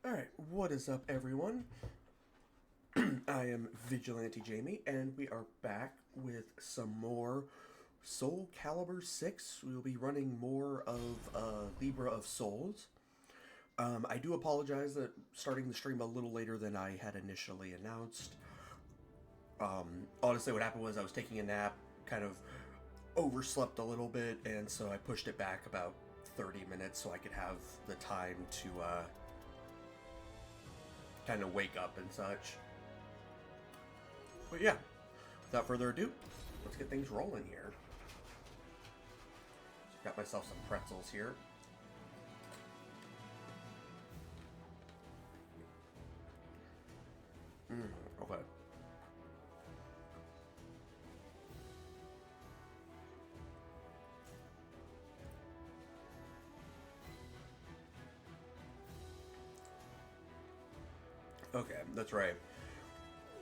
Alright, what is up, everyone? I am Vigilante Jamie, and we are back with some more Soul Calibur 6. We will be running more of Libra of Souls. I do apologize that starting the stream a little later than I had initially announced. Honestly, what happened was I was taking a nap, kind of overslept a little bit, and so I pushed it back about 30 minutes so I could have the time to kind of wake up and such. But yeah, without further ado, let's get things rolling here. Got myself some pretzels here. Okay. Okay, that's right.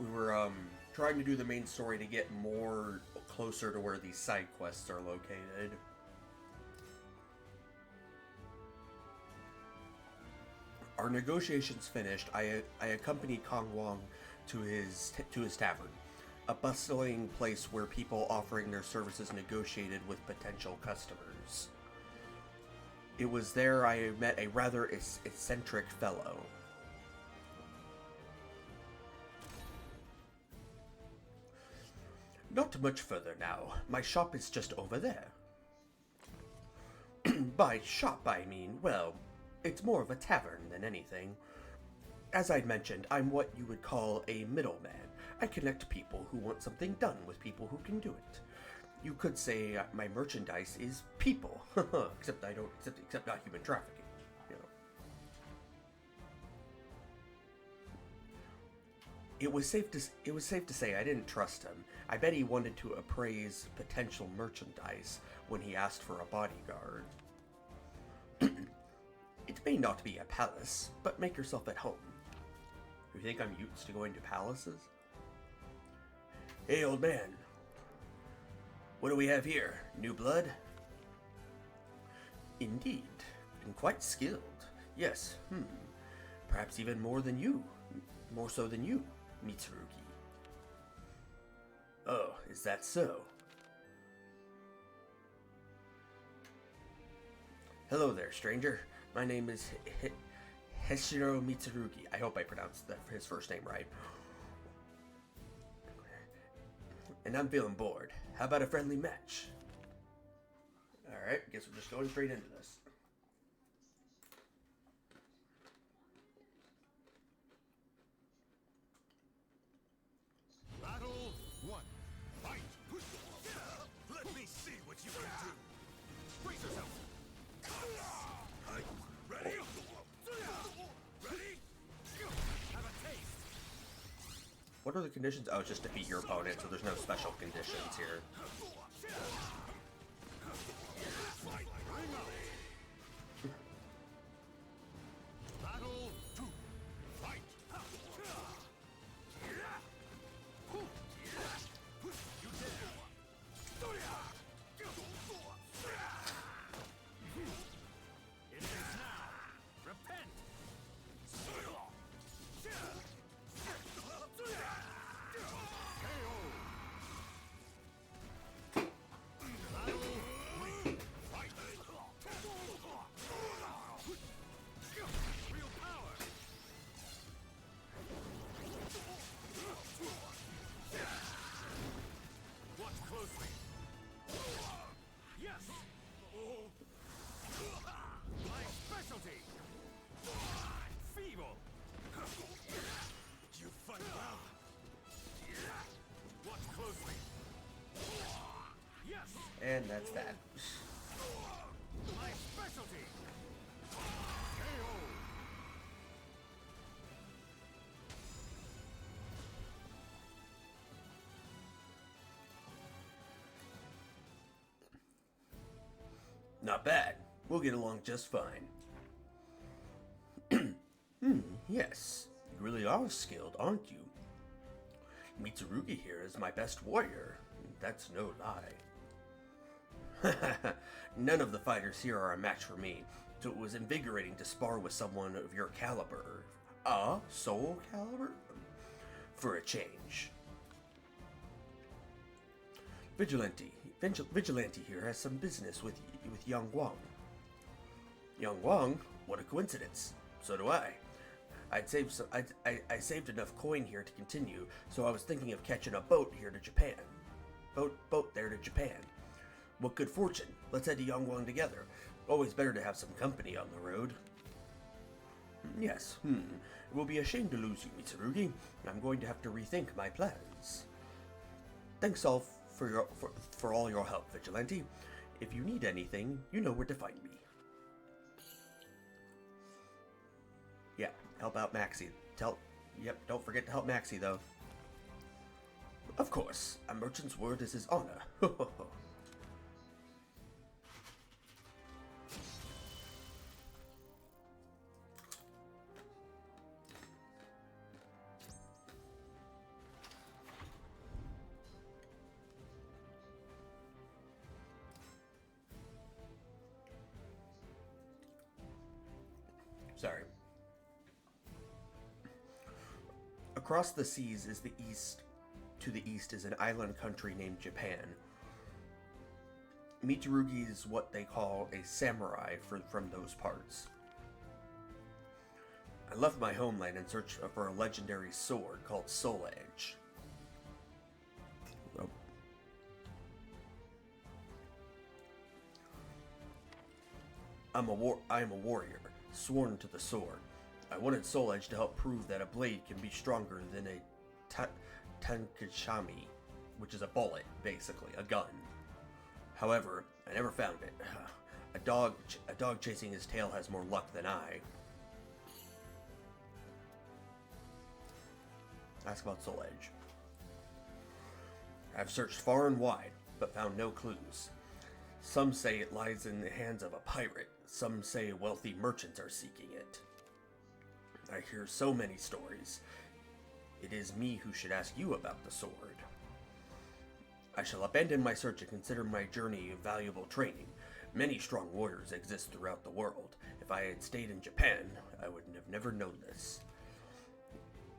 We were trying to do the main story to get more closer to where these side quests are located. Our negotiations finished. I accompanied Kong Wong to his tavern, a bustling place where people offering their services negotiated with potential customers. It was there I met a rather eccentric fellow. Not much further now. My shop is just over there. By shop, I mean, well, it's more of a tavern than anything. As I'd mentioned, I'm what you would call a middleman. I connect people who want something done with people who can do it. You could say my merchandise is people, except I don't except not human trafficking. You know. It was safe to say I didn't trust him. I bet he wanted to appraise potential merchandise when he asked for a bodyguard. It may not be a palace, but make yourself at home. You think I'm used to going to palaces? Hey, old man. What do we have here? New blood? Indeed, and quite skilled. Yes, perhaps even more than you. More so than you, Mitsurugi. Oh, is that so? Hello there, stranger. My name is Heshiro Mitsurugi. I hope I pronounced his first name right. And I'm feeling bored. How about a friendly match? Alright, guess we're just going straight into this. Battle 1. Fight! Let me see what you can do. Brace yourself. Ready? Ready? Have a taste. What are the conditions? Oh, it's just defeat your opponent, so there's no special conditions here. Battle 2. Fight! You dare! It is now! Repent! Real power! Watch closely. Yes! My specialty! Feeble! You fight well. Watch closely. Yes! And that's that. My specialty! KO! Not bad. We'll get along just fine. Yes. You really are skilled, aren't you? Mitsurugi here is my best warrior. That's no lie. None of the fighters here are a match for me. so it was invigorating to spar with someone of your caliber. Soul caliber? For a change. Vigilante here has some business with Yang Guang. Yang Guang? What a coincidence. So do I. I saved enough coin here to continue, so I was thinking of catching a boat here to Japan. Boat there to Japan. What good fortune. Let's head to Yangwang together. Always better to have some company on the road. Yes, It will be a shame to lose you, Mitsurugi. I'm going to have to rethink my plans. Thanks all for all your help, Vigilante. If you need anything, you know where to find me. Yeah, help out Maxie. Don't forget to help Maxie, though. Of course, a merchant's word is his honor. Sorry. Across the seas is the east. To the east is an island country named Japan. Mitsurugi is what they call a samurai from those parts. I left my homeland in search for a legendary sword called Soul Edge. Oh. I am a warrior, sworn to the sword. I wanted Soul Edge to help prove that a blade can be stronger than a tankashami, which is a bullet, basically, a gun. However, I never found it. A dog chasing his tail has more luck than I. Ask about Soul Edge. I've searched far and wide, but found no clues. Some say it lies in the hands of a pirate. Some say wealthy merchants are seeking it. I hear so many stories. It is me who should ask you about the sword. I shall abandon my search and consider my journey a valuable training. Many strong warriors exist throughout the world. If I had stayed in Japan, I would have never known this.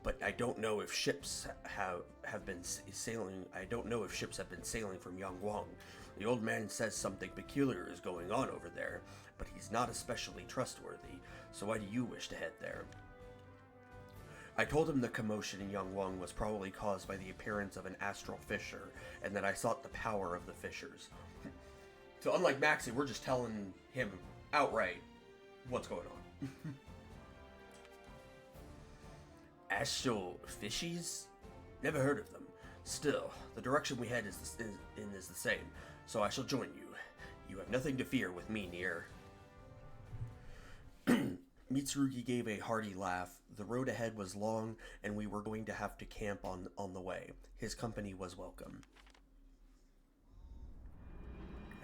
But I don't know if ships have been sailing. I don't know if ships have been sailing from Yangwang. The old man says something peculiar is going on over there, but he's not especially trustworthy. So why do you wish to head there? I told him the commotion in Yangwang was probably caused by the appearance of an astral fissure, and that I sought the power of the fissures. So unlike Maxie, we're just telling him outright what's going on. Astral fishies? Never heard of them. Still, the direction we head is the same, so I shall join you. You have nothing to fear with me near. Mitsurugi gave a hearty laugh. The road ahead was long, and we were going to have to camp on the way. His company was welcome.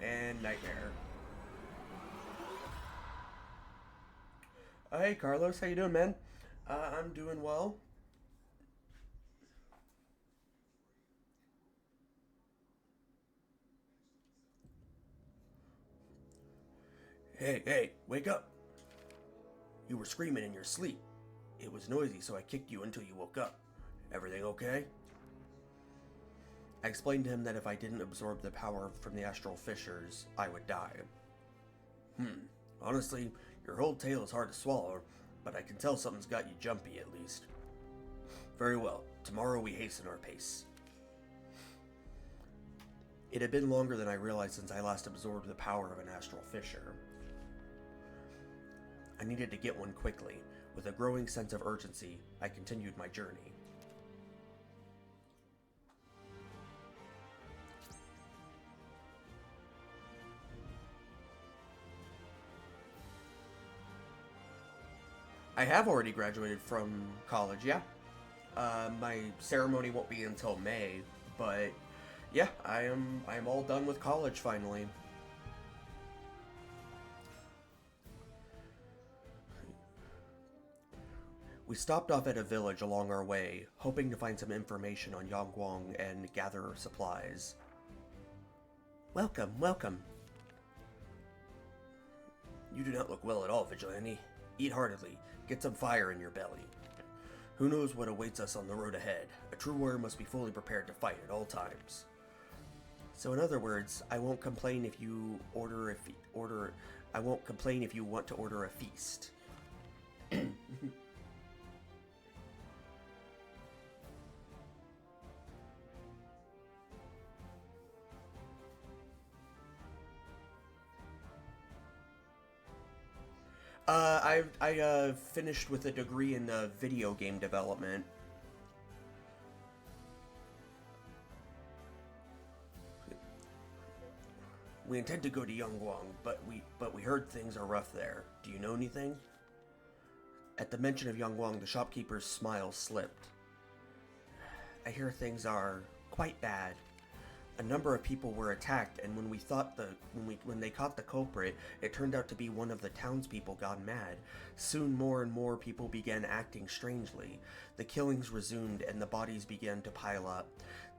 And Nightmare. Hey, Carlos, how you doing, man? I'm doing well. Hey, wake up. You were screaming in your sleep. It was noisy, so I kicked you until you woke up. Everything okay? I explained to him that if I didn't absorb the power from the astral fissures, I would die. Honestly, your whole tale is hard to swallow, but I can tell something's got you jumpy at least. Very well, tomorrow we hasten our pace. It had been longer than I realized since I last absorbed the power of an astral fissure. I needed to get one quickly. With a growing sense of urgency, I continued my journey. I have already graduated from college, yeah. My ceremony won't be until May, but yeah, I am all done with college finally. We stopped off at a village along our way, hoping to find some information on Yangguang and gather supplies. Welcome. You do not look well at all, Vigilante. Eat heartily. Get some fire in your belly. Who knows what awaits us on the road ahead? A true warrior must be fully prepared to fight at all times. So in other words, I won't complain if you I won't complain if you want to order a feast. I finished with a degree in video game development. We intend to go to Yangguang, but we heard things are rough there. Do you know anything? At the mention of Yangguang, the shopkeeper's smile slipped. I hear things are quite bad. A number of people were attacked, and when they caught the culprit, it turned out to be one of the townspeople gone mad. Soon more and more people began acting strangely. The killings resumed, and the bodies began to pile up.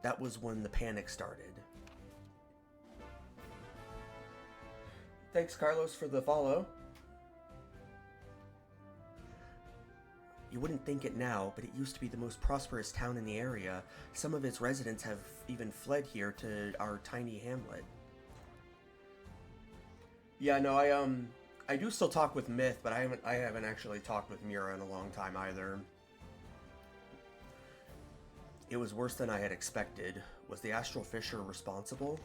That was when the panic started. Thanks, Carlos, for the follow. You wouldn't think it now, but it used to be the most prosperous town in the area. Some of its residents have even fled here to our tiny hamlet. Yeah, no, I do still talk with Myth, but I haven't actually talked with Mira in a long time either. It was worse than I had expected. Was the Astral Fisher responsible?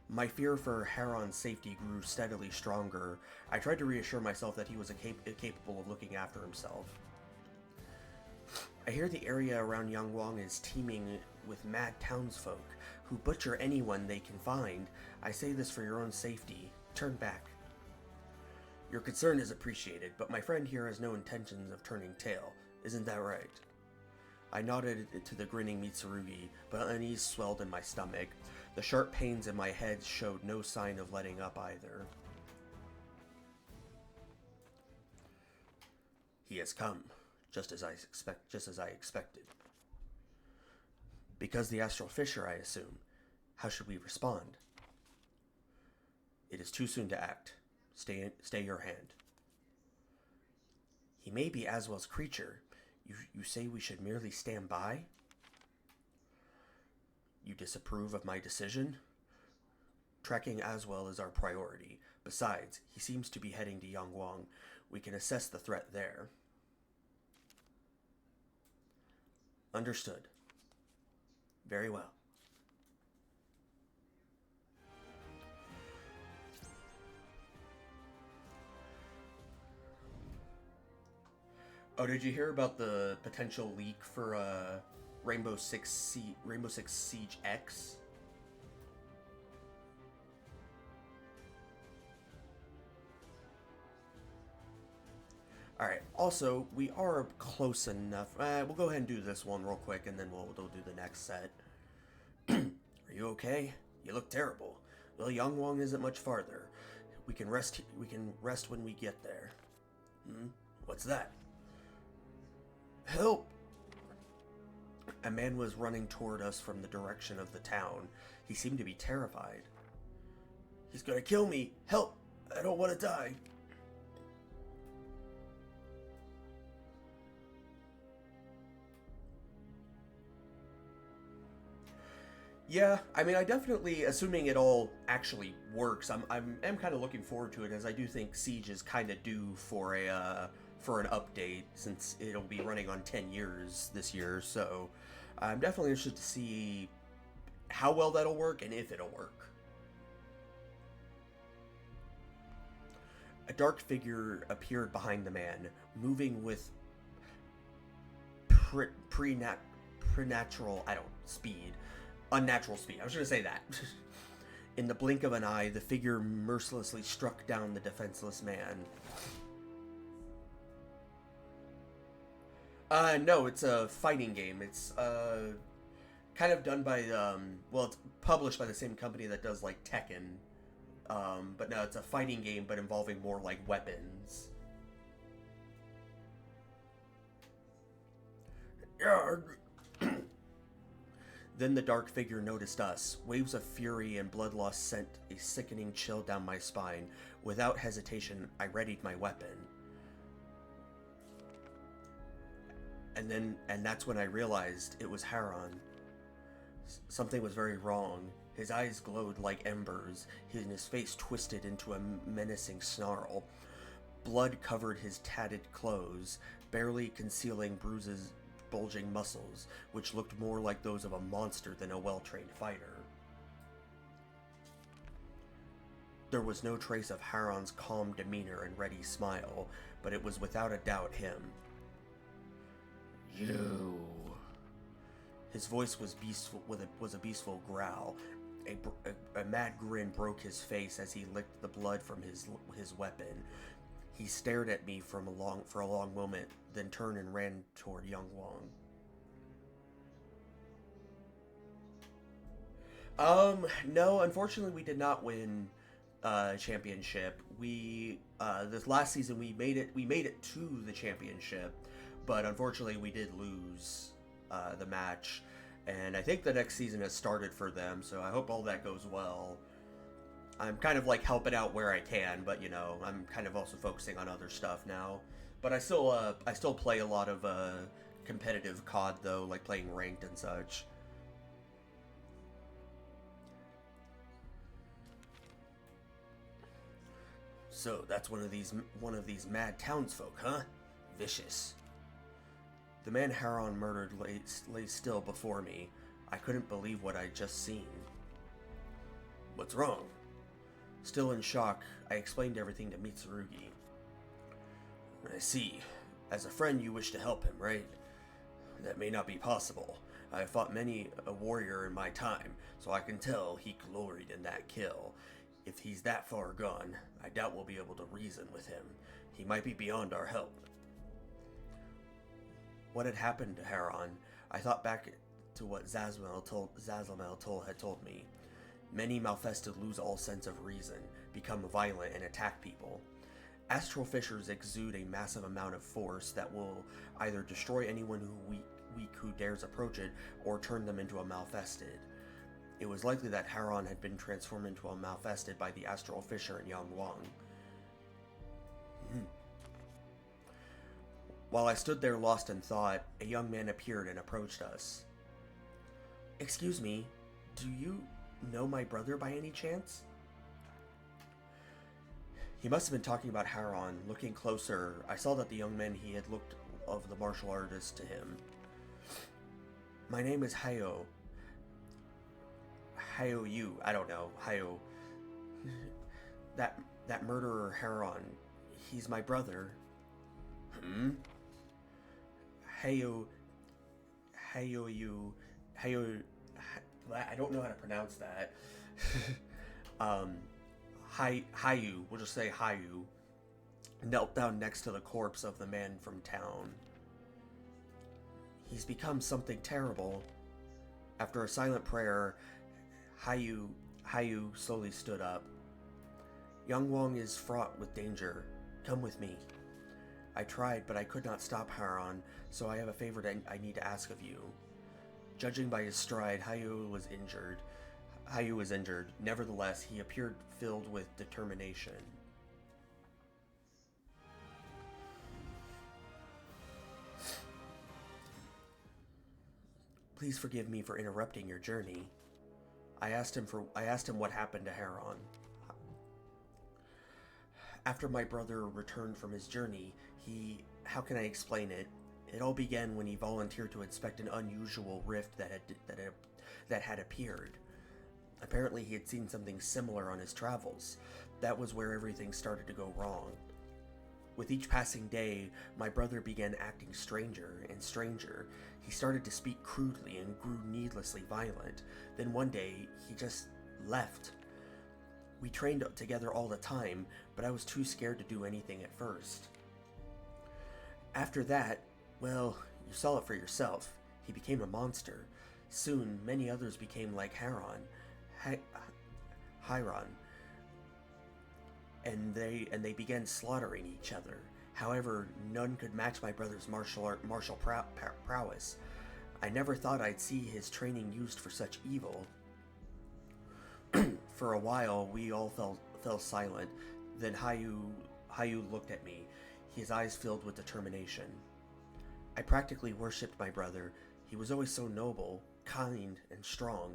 My fear for Heron's safety grew steadily stronger. I tried to reassure myself that he was capable of looking after himself. I hear the area around Yangguang is teeming with mad townsfolk who butcher anyone they can find. I say this for your own safety. Turn back. Your concern is appreciated, but my friend here has no intentions of turning tail. Isn't that right? I nodded to the grinning Mitsurugi, but unease swelled in my stomach. The sharp pains in my head showed no sign of letting up either. He has come. Just as I expected. Because the Astral Fisher, I assume. How should we respond? It is too soon to act. Stay your hand. He may be Aswell's creature. You say we should merely stand by? You disapprove of my decision? Tracking Aswell is our priority. Besides, he seems to be heading to Yangguang. We can assess the threat there. Understood. Very well. Oh, did you hear about the potential leak for Rainbow Six Siege X? Alright, also, we are close enough. We'll go ahead and do this one real quick, and then we'll do the next set. Are you okay? You look terrible. Well, Yangguang isn't much farther. We can rest when we get there. What's that? Help! A man was running toward us from the direction of the town. He seemed to be terrified. He's gonna kill me! Help! I don't want to die! Yeah, I mean, I definitely, assuming it all actually works, I'm kind of looking forward to it, as I do think Siege is kind of due for an update, since it'll be running on 10 years this year. So I'm definitely interested to see how well that'll work and if it'll work. A dark figure appeared behind the man, moving with unnatural speed. I was going to say that. In the blink of an eye, the figure mercilessly struck down the defenseless man. No, it's a fighting game. It's kind of done by well, it's published by the same company that does like Tekken. But no, it's a fighting game, but involving more like weapons. Yeah. Then the dark figure noticed us. Waves of fury and bloodlust sent a sickening chill down my spine. Without hesitation, I readied my weapon. And that's when I realized it was Haron. Something was very wrong. His eyes glowed like embers, and his face twisted into a menacing snarl. Blood covered his tattered clothes, barely concealing bruises, bulging muscles, which looked more like those of a monster than a well-trained fighter. There was no trace of Haron's calm demeanor and ready smile, but it was without a doubt him. You. His voice was a beastful growl. A mad grin broke his face as he licked the blood from his weapon. He stared at me for a long moment, then turned and ran toward Young Wong. No, unfortunately we did not win championship. We this last season we made it to the championship, but unfortunately we did lose the match, and I think the next season has started for them, so I hope all that goes well. I'm kind of like helping out where I can, but you know, I'm kind of also focusing on other stuff now. But I still play a lot of competitive COD though, like playing ranked and such. So that's one of these mad townsfolk, huh? Vicious. The man Haron murdered lay still before me. I couldn't believe what I'd just seen. What's wrong? Still in shock, I explained everything to Mitsurugi. I see. As a friend, you wish to help him, right? That may not be possible. I have fought many a warrior in my time, so I can tell he gloried in that kill. If he's that far gone, I doubt we'll be able to reason with him. He might be beyond our help. What had happened to Haron? I thought back to what Zazelmel had told me. Many Malfested lose all sense of reason, become violent, and attack people. Astral fissures exude a massive amount of force that will either destroy anyone who dares approach it, or turn them into a Malfested. It was likely that Haron had been transformed into a Malfested by the Astral Fissure in Yangwang. While I stood there lost in thought, a young man appeared and approached us. Excuse me, do you know my brother by any chance? He must have been talking about Haron. Looking closer, I saw that the young man he had looked of the martial artist to him. My name is Hayo. Hayo Yu. I don't know. Hayo. That murderer Haron. He's my brother. Hayo Yu. I don't know how to pronounce that. Hayu, we'll just say Hayu, knelt down next to the corpse of the man from town. He's become something terrible. After a silent prayer, Hayu slowly stood up. Young Wong is fraught with danger. Come with me. I tried, but I could not stop Haron, so I have a favor that I need to ask of you. Judging by his stride, Hayu was injured. Nevertheless, he appeared filled with determination. Please forgive me for interrupting your journey. I asked him what happened to Haron. After my brother returned from his journey, how can I explain it? It all began when he volunteered to inspect an unusual rift that had appeared. Apparently he had seen something similar on his travels. That was where everything started to go wrong. With each passing day, my brother began acting stranger and stranger. He started to speak crudely and grew needlessly violent. Then one day, he just left. We trained together all the time, but I was too scared to do anything at first. After that, well, you saw it for yourself. He became a monster. Soon, many others became like Haron. And they began slaughtering each other. However, none could match my brother's martial prowess. I never thought I'd see his training used for such evil. For a while, we all fell silent. Then Hayu looked at me, his eyes filled with determination. I practically worshipped my brother. He was always so noble, kind, and strong.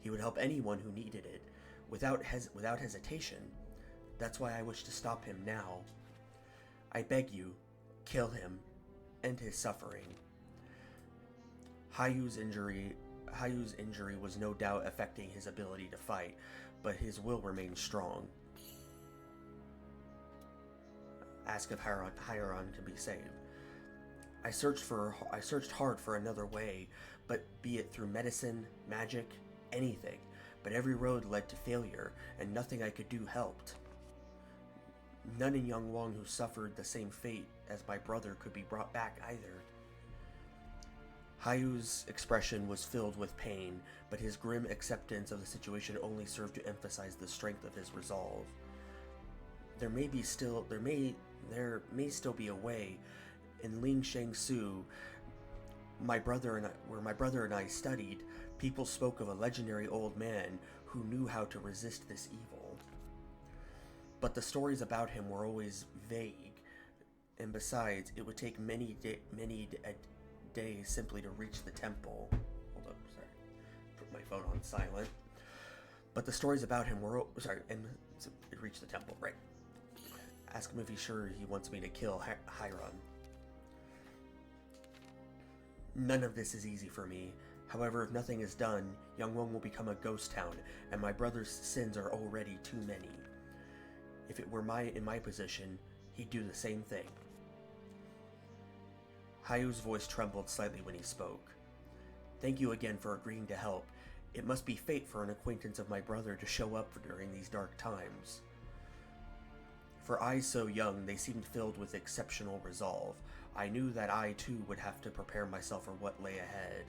He would help anyone who needed it, without hesitation. That's why I wish to stop him now. I beg you, kill him, end his suffering. Hayu's injury was no doubt affecting his ability to fight, but his will remained strong. Ask if Hieron can be saved. I searched hard for another way, but be it through medicine, magic, anything, but every road led to failure, and nothing I could do helped. None in Yangwang who suffered the same fate as my brother could be brought back either. Hayu's expression was filled with pain, but his grim acceptance of the situation only served to emphasize the strength of his resolve. There may still be a way. In Ling Shangsu, where my brother and I studied, people spoke of a legendary old man who knew how to resist this evil. But the stories about him were always vague, and besides, it would take many days simply to reach the temple. Hold up, sorry. Put my phone on silent. But the stories about him were... and it reached the temple, right. Ask him if he's sure he wants me to kill Hieron. None of this is easy for me. However, if nothing is done, Yangwang will become a ghost town, and my brother's sins are already too many. If it were in my position, he'd do the same thing. Hayu's voice trembled slightly when he spoke. Thank you again for agreeing to help. It must be fate for an acquaintance of my brother to show up during these dark times. For eyes so young, they seemed filled with exceptional resolve. I knew that I, too, would have to prepare myself for what lay ahead.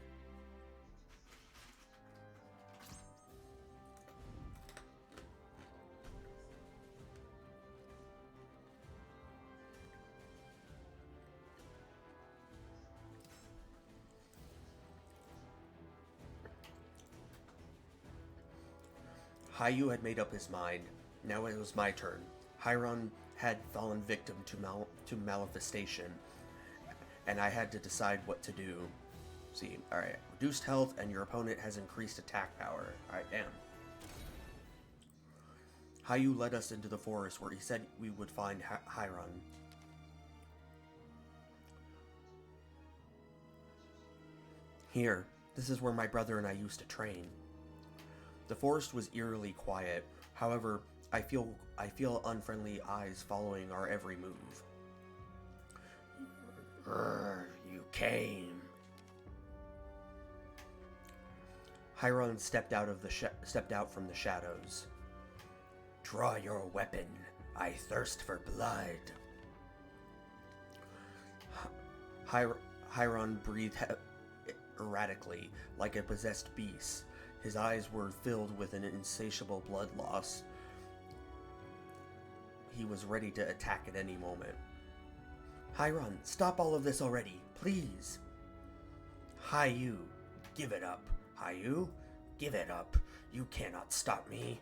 Hayu had made up his mind. Now it was my turn. Hieron had fallen victim to malifestation, and I had to decide what to do. See, alright, reduced health and your opponent has increased attack power. Alright, damn. Hayu led us into the forest where he said we would find Hieron. Here, this is where my brother and I used to train. The forest was eerily quiet. However, I feel unfriendly eyes following our every move. You came. Hieron stepped out from the shadows. Draw your weapon. I thirst for blood. Hieron breathed erratically, like a possessed beast. His eyes were filled with an insatiable bloodlust. He was ready to attack at any moment. Hieron, stop all of this already, please. Hayu, give it up. Hayu, give it up. You cannot stop me.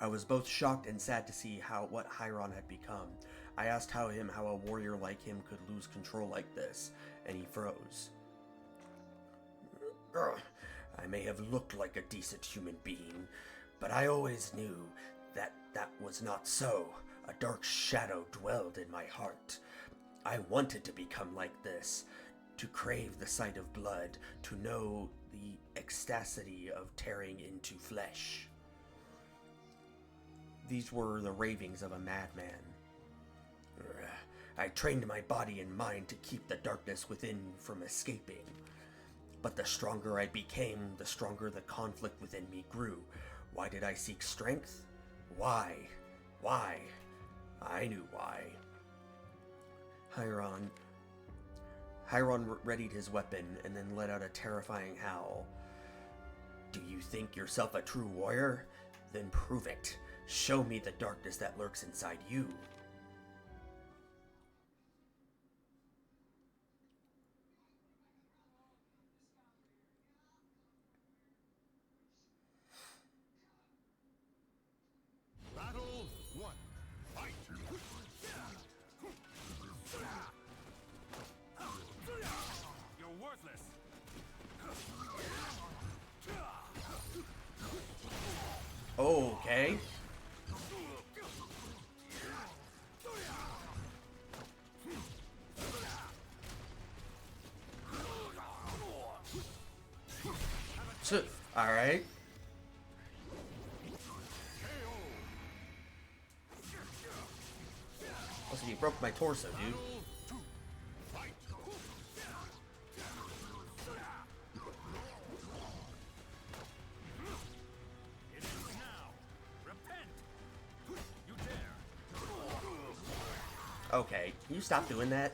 I was both shocked and sad to see what Hieron had become. I asked how a warrior like him could lose control like this, and he froze. I may have looked like a decent human being, but I always knew that was not so. A dark shadow dwelled in my heart. I wanted to become like this, to crave the sight of blood, to know the ecstasy of tearing into flesh. These were the ravings of a madman. I trained my body and mind to keep the darkness within from escaping. But the stronger I became, the stronger the conflict within me grew. Why did I seek strength? Why? Why? I knew why. Hieron readied his weapon and then let out a terrifying howl. Do you think yourself a true warrior? Then prove it. Show me the darkness that lurks inside you. Alright. Also, you broke my torso, dude. Okay, can you stop doing that?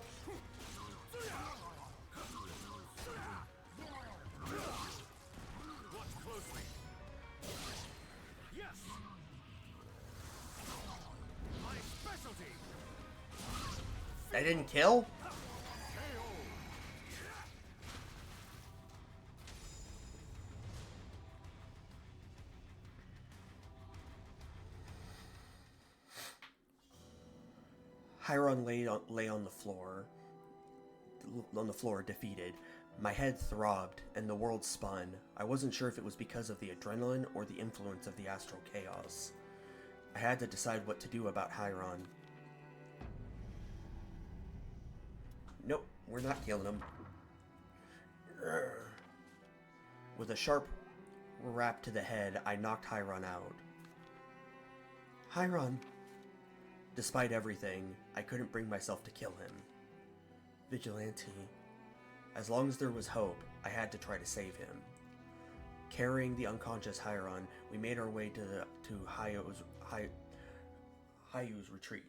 I didn't kill? Chiron lay on the floor, defeated. My head throbbed, and the world spun. I wasn't sure if it was because of the adrenaline or the influence of the astral chaos. I had to decide what to do about Chiron. Nope, we're not killing him. With a sharp rap to the head, I knocked Chiron out. Chiron! Despite everything, I couldn't bring myself to kill him. Vigilante. As long as there was hope, I had to try to save him. Carrying the unconscious Chiron, we made our way to Hayu's retreat.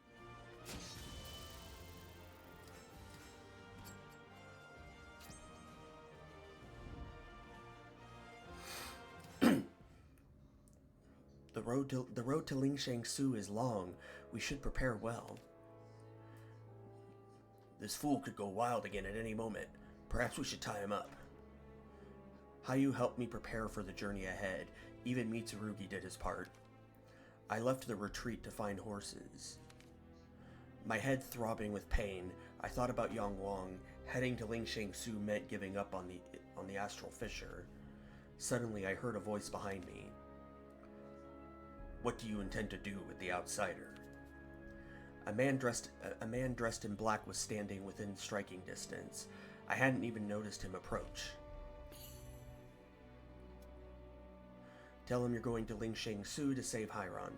The road to Lingshang Su is long. We should prepare well. This fool could go wild again at any moment. Perhaps we should tie him up. Hayu helped me prepare for the journey ahead. Even Mitsurugi did his part. I left the retreat to find horses. My head throbbing with pain, I thought about Yang Wang. Heading to Lingshang Su meant giving up on the astral fissure. Suddenly, I heard a voice behind me. What do you intend to do with the outsider? A man dressed in black was standing within striking distance. I hadn't even noticed him approach. Tell him you're going to Lingshang Su to save Chiron.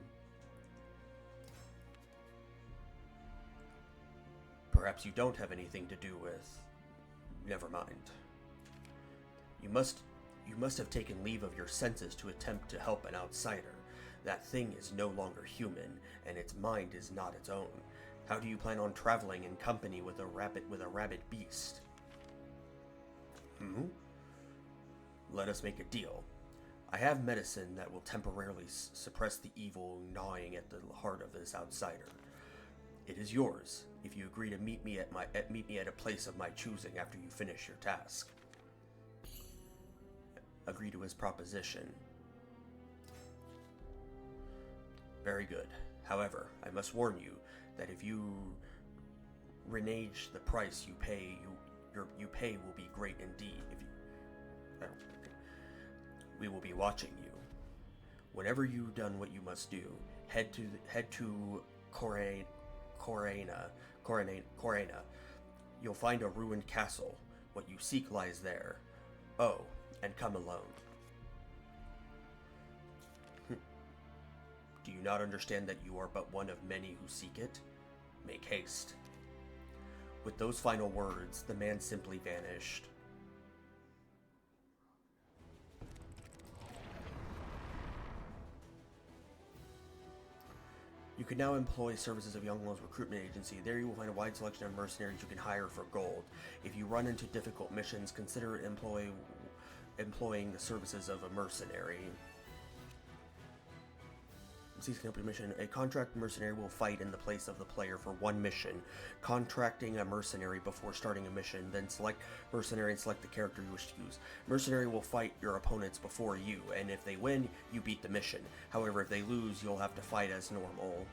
Perhaps you don't have anything to do with... Never mind. You must have taken leave of your senses to attempt to help an outsider. That thing is no longer human, and its mind is not its own. How do you plan on traveling in company with a rabid beast? Let us make a deal. I have medicine that will temporarily suppress the evil gnawing at the heart of this outsider. It is yours if you agree to meet me at a place of my choosing after you finish your task. Agree to his proposition. Very good. However, I must warn you that if you renege the price you pay, you pay will be great indeed. We will be watching you. Whenever you've done what you must do, head to Corena. You'll find a ruined castle. What you seek lies there. Oh, and come alone. Do you not understand that you are but one of many who seek it? Make haste. With those final words, the man simply vanished. You can now employ services of Young Long's recruitment agency. There you will find a wide selection of mercenaries you can hire for gold. If you run into difficult missions, consider employing the services of a mercenary. Seize company mission. A contract mercenary will fight in the place of the player for one mission. Contracting a mercenary before starting a mission, then select mercenary and select the character you wish to use. Mercenary will fight your opponents before you, and if they win, you beat the mission. However, if they lose, you'll have to fight as normal.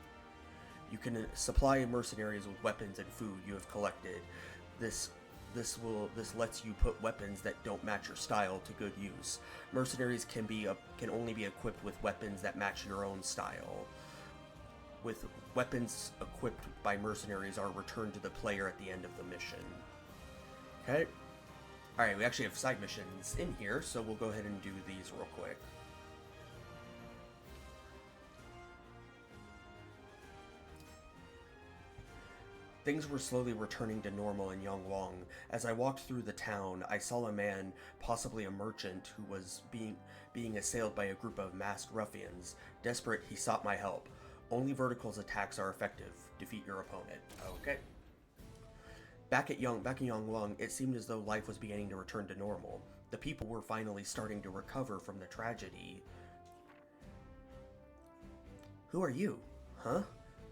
You can supply mercenaries with weapons and food you have collected. This lets you put weapons that don't match your style to good use. Mercenaries can only be equipped with weapons that match your own style. With weapons equipped by mercenaries are returned to the player at the end of the mission. Okay. Alright, we actually have side missions in here, so we'll go ahead and do these real quick. Things were slowly returning to normal in Yonglong. As I walked through the town, I saw a man, possibly a merchant, who was being assailed by a group of masked ruffians. Desperate, he sought my help. Only Vertical's attacks are effective. Defeat your opponent. Okay. Back in Yonglong, it seemed as though life was beginning to return to normal. The people were finally starting to recover from the tragedy. Who are you? Huh?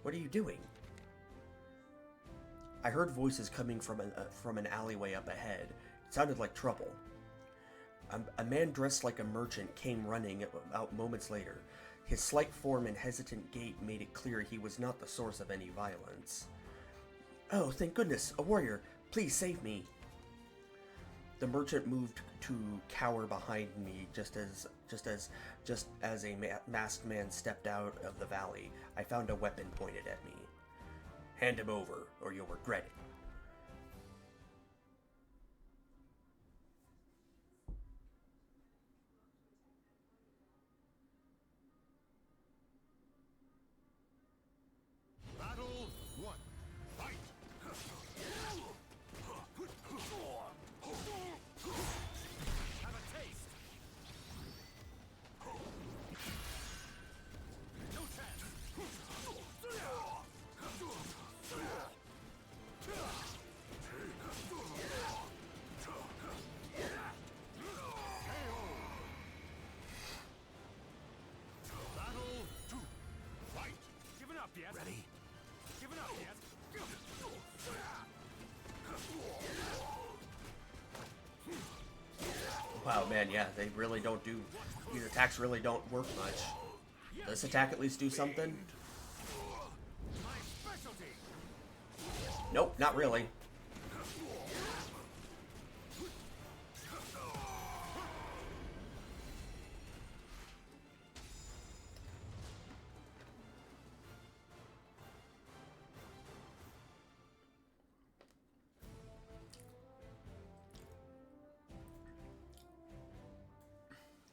What are you doing? I heard voices coming from an alleyway up ahead. It sounded like trouble. A man dressed like a merchant came running out moments later. His slight form and hesitant gait made it clear he was not the source of any violence. Oh, thank goodness, a warrior! Please save me! The merchant moved to cower behind me just as a masked man stepped out of the valley. I found a weapon pointed at me. Hand him over, or you'll regret it. Battle 1. Fight! Have a taste! No chance! Battle 2. Fight! Giving up yet? Ready? Giving up yet? Wow, man, yeah, they really don't do... These attacks really don't work much. Does this attack at least do something? My specialty! Nope, not really.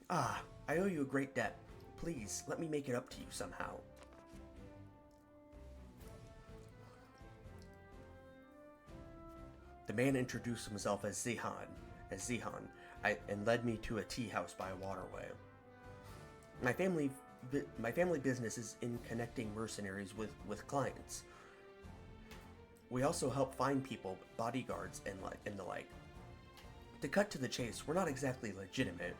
Ah, I owe you a great debt. Please, let me make it up to you somehow. The man introduced himself as Zihan, and led me to a tea house by a waterway. My family business is in connecting mercenaries with clients. We also help find people, bodyguards, and the like. To cut to the chase, we're not exactly legitimate,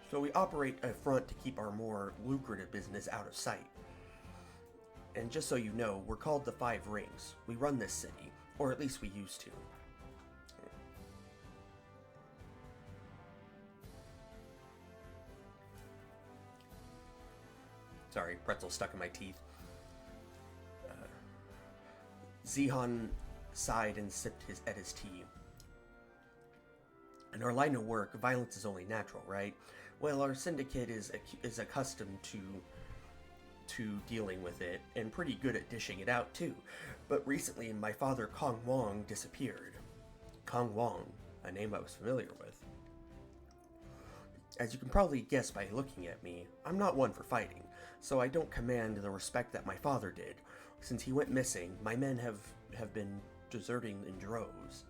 so we operate a front to keep our more lucrative business out of sight. And just so you know, we're called the Five Rings. We run this city, or at least we used to. Sorry, pretzel stuck in my teeth. Zihan sighed and sipped at his tea. In our line of work, violence is only natural, right? Well, our syndicate is accustomed to dealing with it, and pretty good at dishing it out too. But recently, my father Kong Wong disappeared. Kong Wong, a name I was familiar with. As you can probably guess by looking at me, I'm not one for fighting, so I don't command the respect that my father did. Since he went missing, my men have been deserting in droves.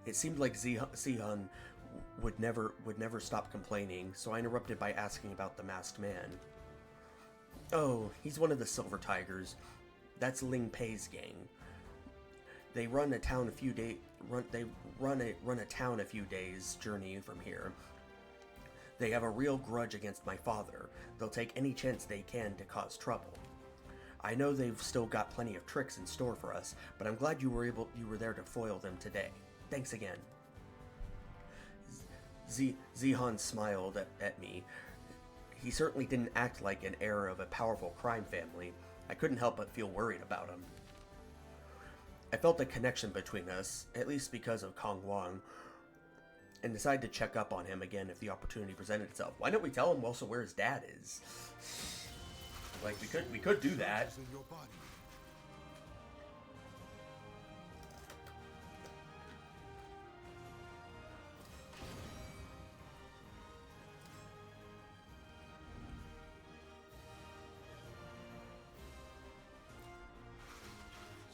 It seemed like Zihan would never stop complaining, so I interrupted by asking about the masked man. Oh, he's one of the Silver Tigers. That's Ling Pei's gang. They run a town a few days journey from here. They have a real grudge against my father. They'll take any chance they can to cause trouble. I know they've still got plenty of tricks in store for us, but I'm glad you were there to foil them today. Thanks again. Zihan smiled at me. He certainly didn't act like an heir of a powerful crime family. I couldn't help but feel worried about him. I felt a connection between us, at least because of Kong Wong, and decided to check up on him again if the opportunity presented itself. Why don't we tell him also where his dad is? Like, we could do that.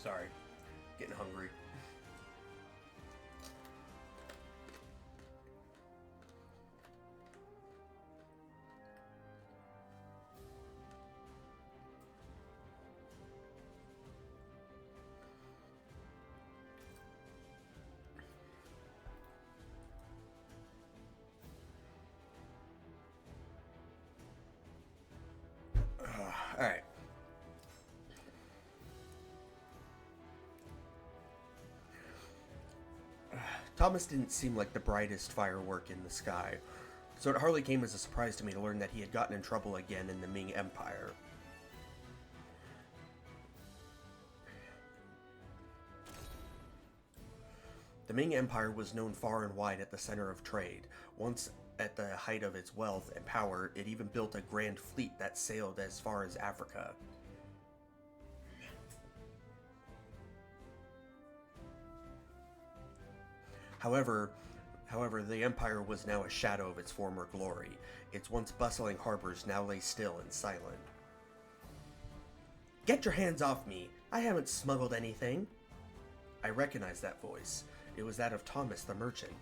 Sorry. Getting hungry. Alright. Thomas didn't seem like the brightest firework in the sky, so it hardly came as a surprise to me to learn that he had gotten in trouble again in the Ming Empire. The Ming Empire was known far and wide at the center of trade. Once at the height of its wealth and power, it even built a grand fleet that sailed as far as Africa. However, the empire was now a shadow of its former glory. Its once bustling harbors now lay still and silent. "Get your hands off me! I haven't smuggled anything!" I recognized that voice. It was that of Thomas the merchant.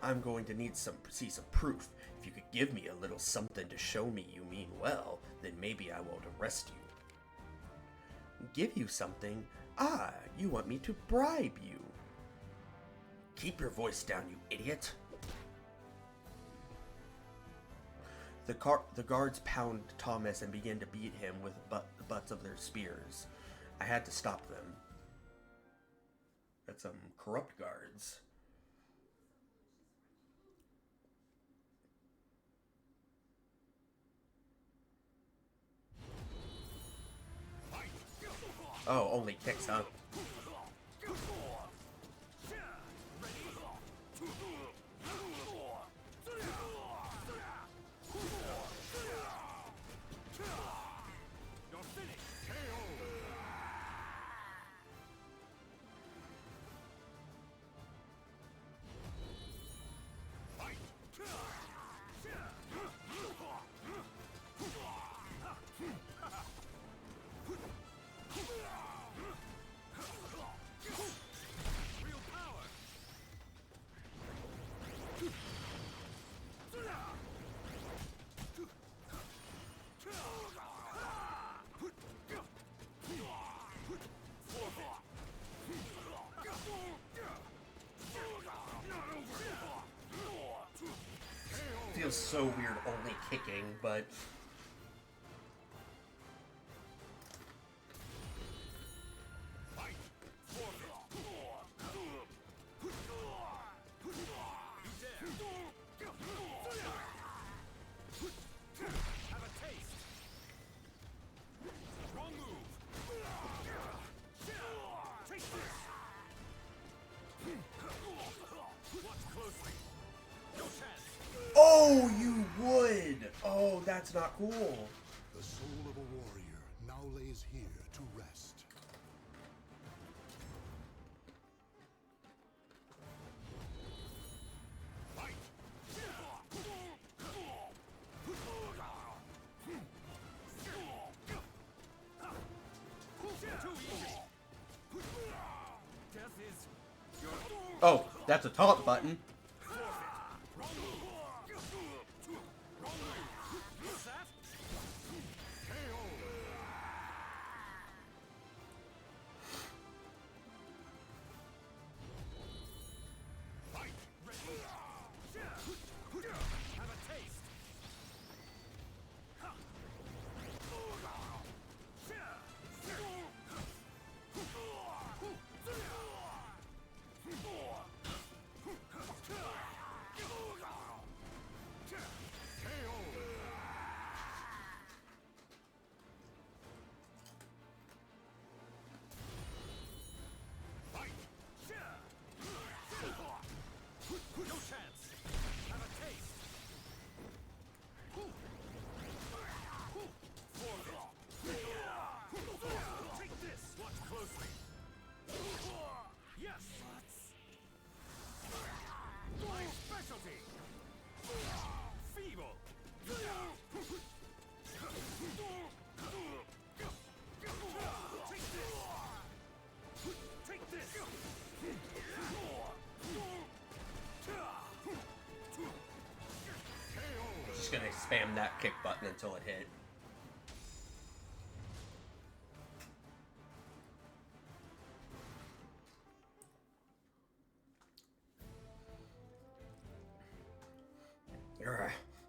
"I'm going to need see some proof. If you could give me a little something to show me you mean well, then maybe I won't arrest you." "Give you something? Ah, you want me to bribe you." "Keep your voice down, you idiot." The guards pounded Thomas and began to beat him with the butts of their spears. I had to stop them. That's some corrupt guards. Oh, only kicks, huh? Feels so weird only kicking, but oh, you would! Oh, that's not cool. The soul of a warrior now lays here to rest. Fight! Oh, that's a taunt button. gonna spam that kick button until it hit.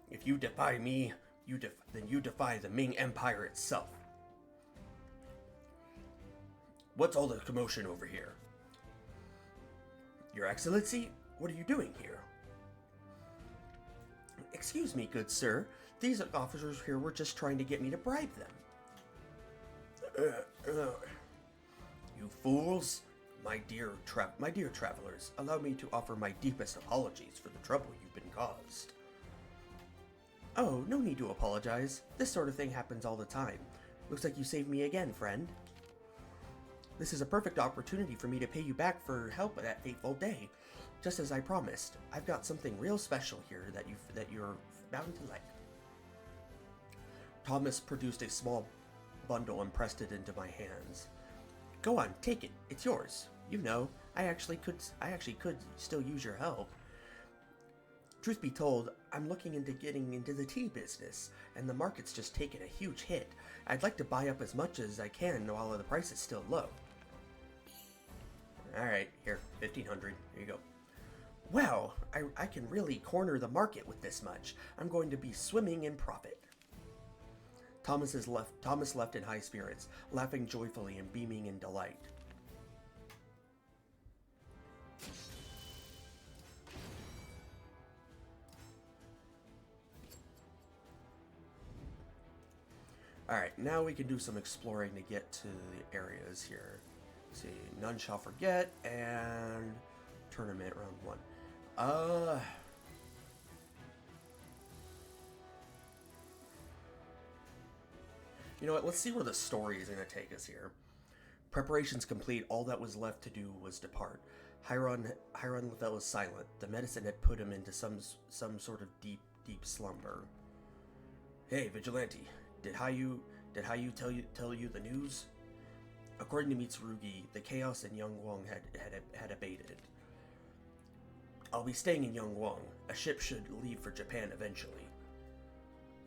If you defy me, then you defy the Ming Empire itself. What's all the commotion over here? Your Excellency, what are you doing here? Excuse me, good sir. These officers here were just trying to get me to bribe them. You fools! My dear travelers, allow me to offer my deepest apologies for the trouble you've been caused. Oh, no need to apologize. This sort of thing happens all the time. Looks like you saved me again, friend. This is a perfect opportunity for me to pay you back for help that fateful day. Just as I promised, I've got something real special here that you're bound to like. Thomas produced a small bundle and pressed it into my hands. Go on, take it. It's yours. You know, I actually could still use your help. Truth be told, I'm looking into getting into the tea business, and the market's just taken a huge hit. I'd like to buy up as much as I can while the price is still low. Alright, here, 1,500. Here you go. Wow, I can really corner the market with this much. I'm going to be swimming in profit. Thomas left in high spirits, laughing joyfully and beaming in delight. Alright, now we can do some exploring to get to the areas here. Let's see, None Shall Forget, and Tournament Round 1. You know what, let's see where the story is going to take us here. Preparations complete, all that was left to do was depart. Hiron fell silent. The medicine had put him into some sort of deep slumber. Hey, Vigilante. Did Hayu tell you the news? According to Mitsurugi, the chaos in Yangwang had abated. I'll be staying in Yangwang. A ship should leave for Japan eventually.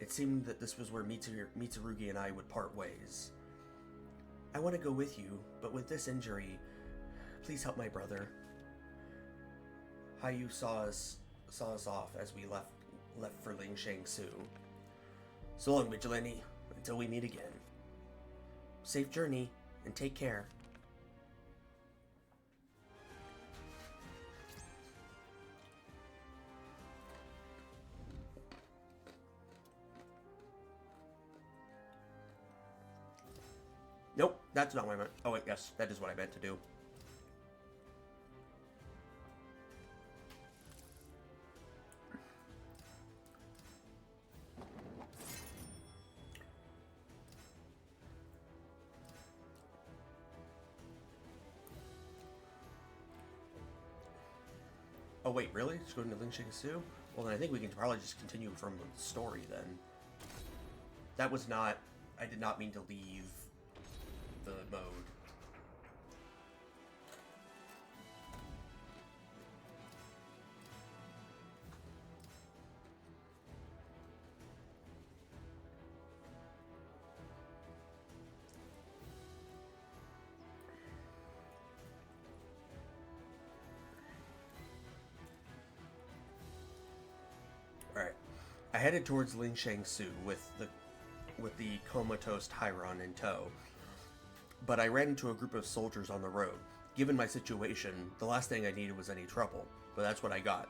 It seemed that this was where Mitsurugi and I would part ways. I want to go with you, but with this injury, please help my brother. Hayu saw us off as we left for Ling Shang-su. So long, Vigilante, until we meet again. Safe journey, and take care. Nope, that's not what I meant. Oh wait, yes, that is what I meant to do. Oh wait, really? Just going to Ling Shang-su? Well then I think we can probably just continue from the story then. That was not... I did not mean to leave the mode. Alright. I headed towards Ling Shang-su with the comatose Hiron in tow. But I ran into a group of soldiers on the road. Given my situation, the last thing I needed was any trouble, but that's what I got.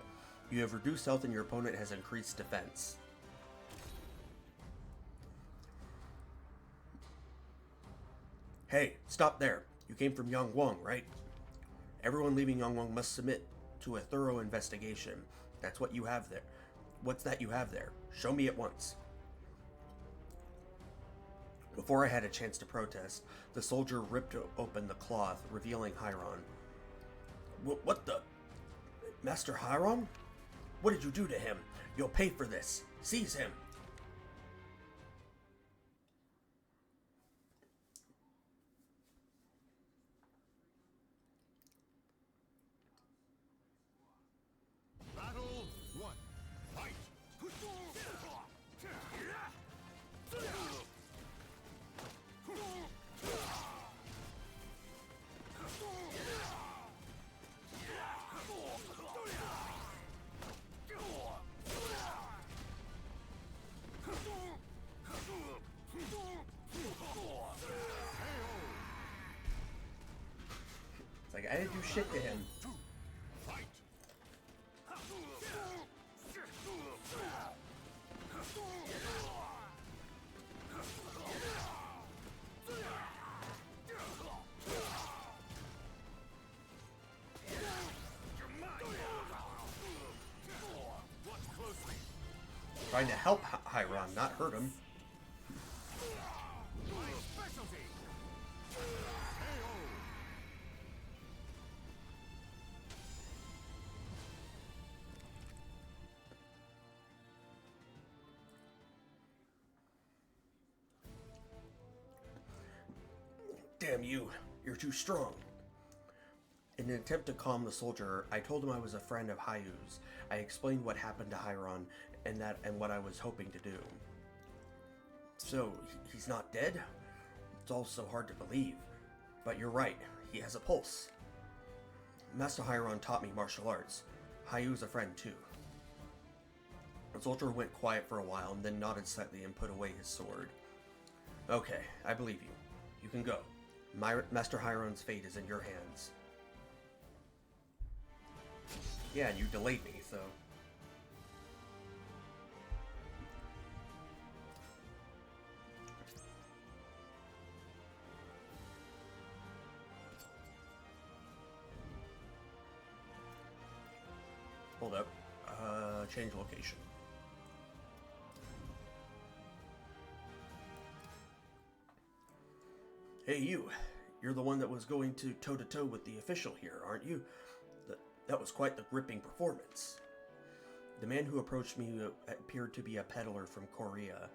You have reduced health and your opponent has increased defense. Hey, stop there. You came from Yangwang, right? Everyone leaving Yangwang must submit to a thorough investigation. That's what you have there. What's that you have there? Show me at once. Before I had a chance to protest, the soldier ripped open the cloth, revealing Hiron. What the? Master Hiron? What did you do to him? You'll pay for this. Seize him. Battle 1. Fight! Like, I didn't do shit to him. Fight! Watch closely. Trying to help Hiron, not hurt him. My specialty. KO. Damn you, you're too strong. In an attempt to calm the soldier, I told him I was a friend of Hayu's. I explained what happened to Hiron and what I was hoping to do. So, he's not dead? It's all so hard to believe. But you're right, he has a pulse. Master Hiron taught me martial arts. Hayu's a friend too. The soldier went quiet for a while and then nodded slightly and put away his sword. Okay, I believe you. You can go. Master Hiron's fate is in your hands. Yeah, and you delayed me, so... Hold up. Change location. Hey, you. You're the one that was going to toe-to-toe with the official here, aren't you? That was quite the gripping performance. The man who approached me appeared to be a peddler from Korea.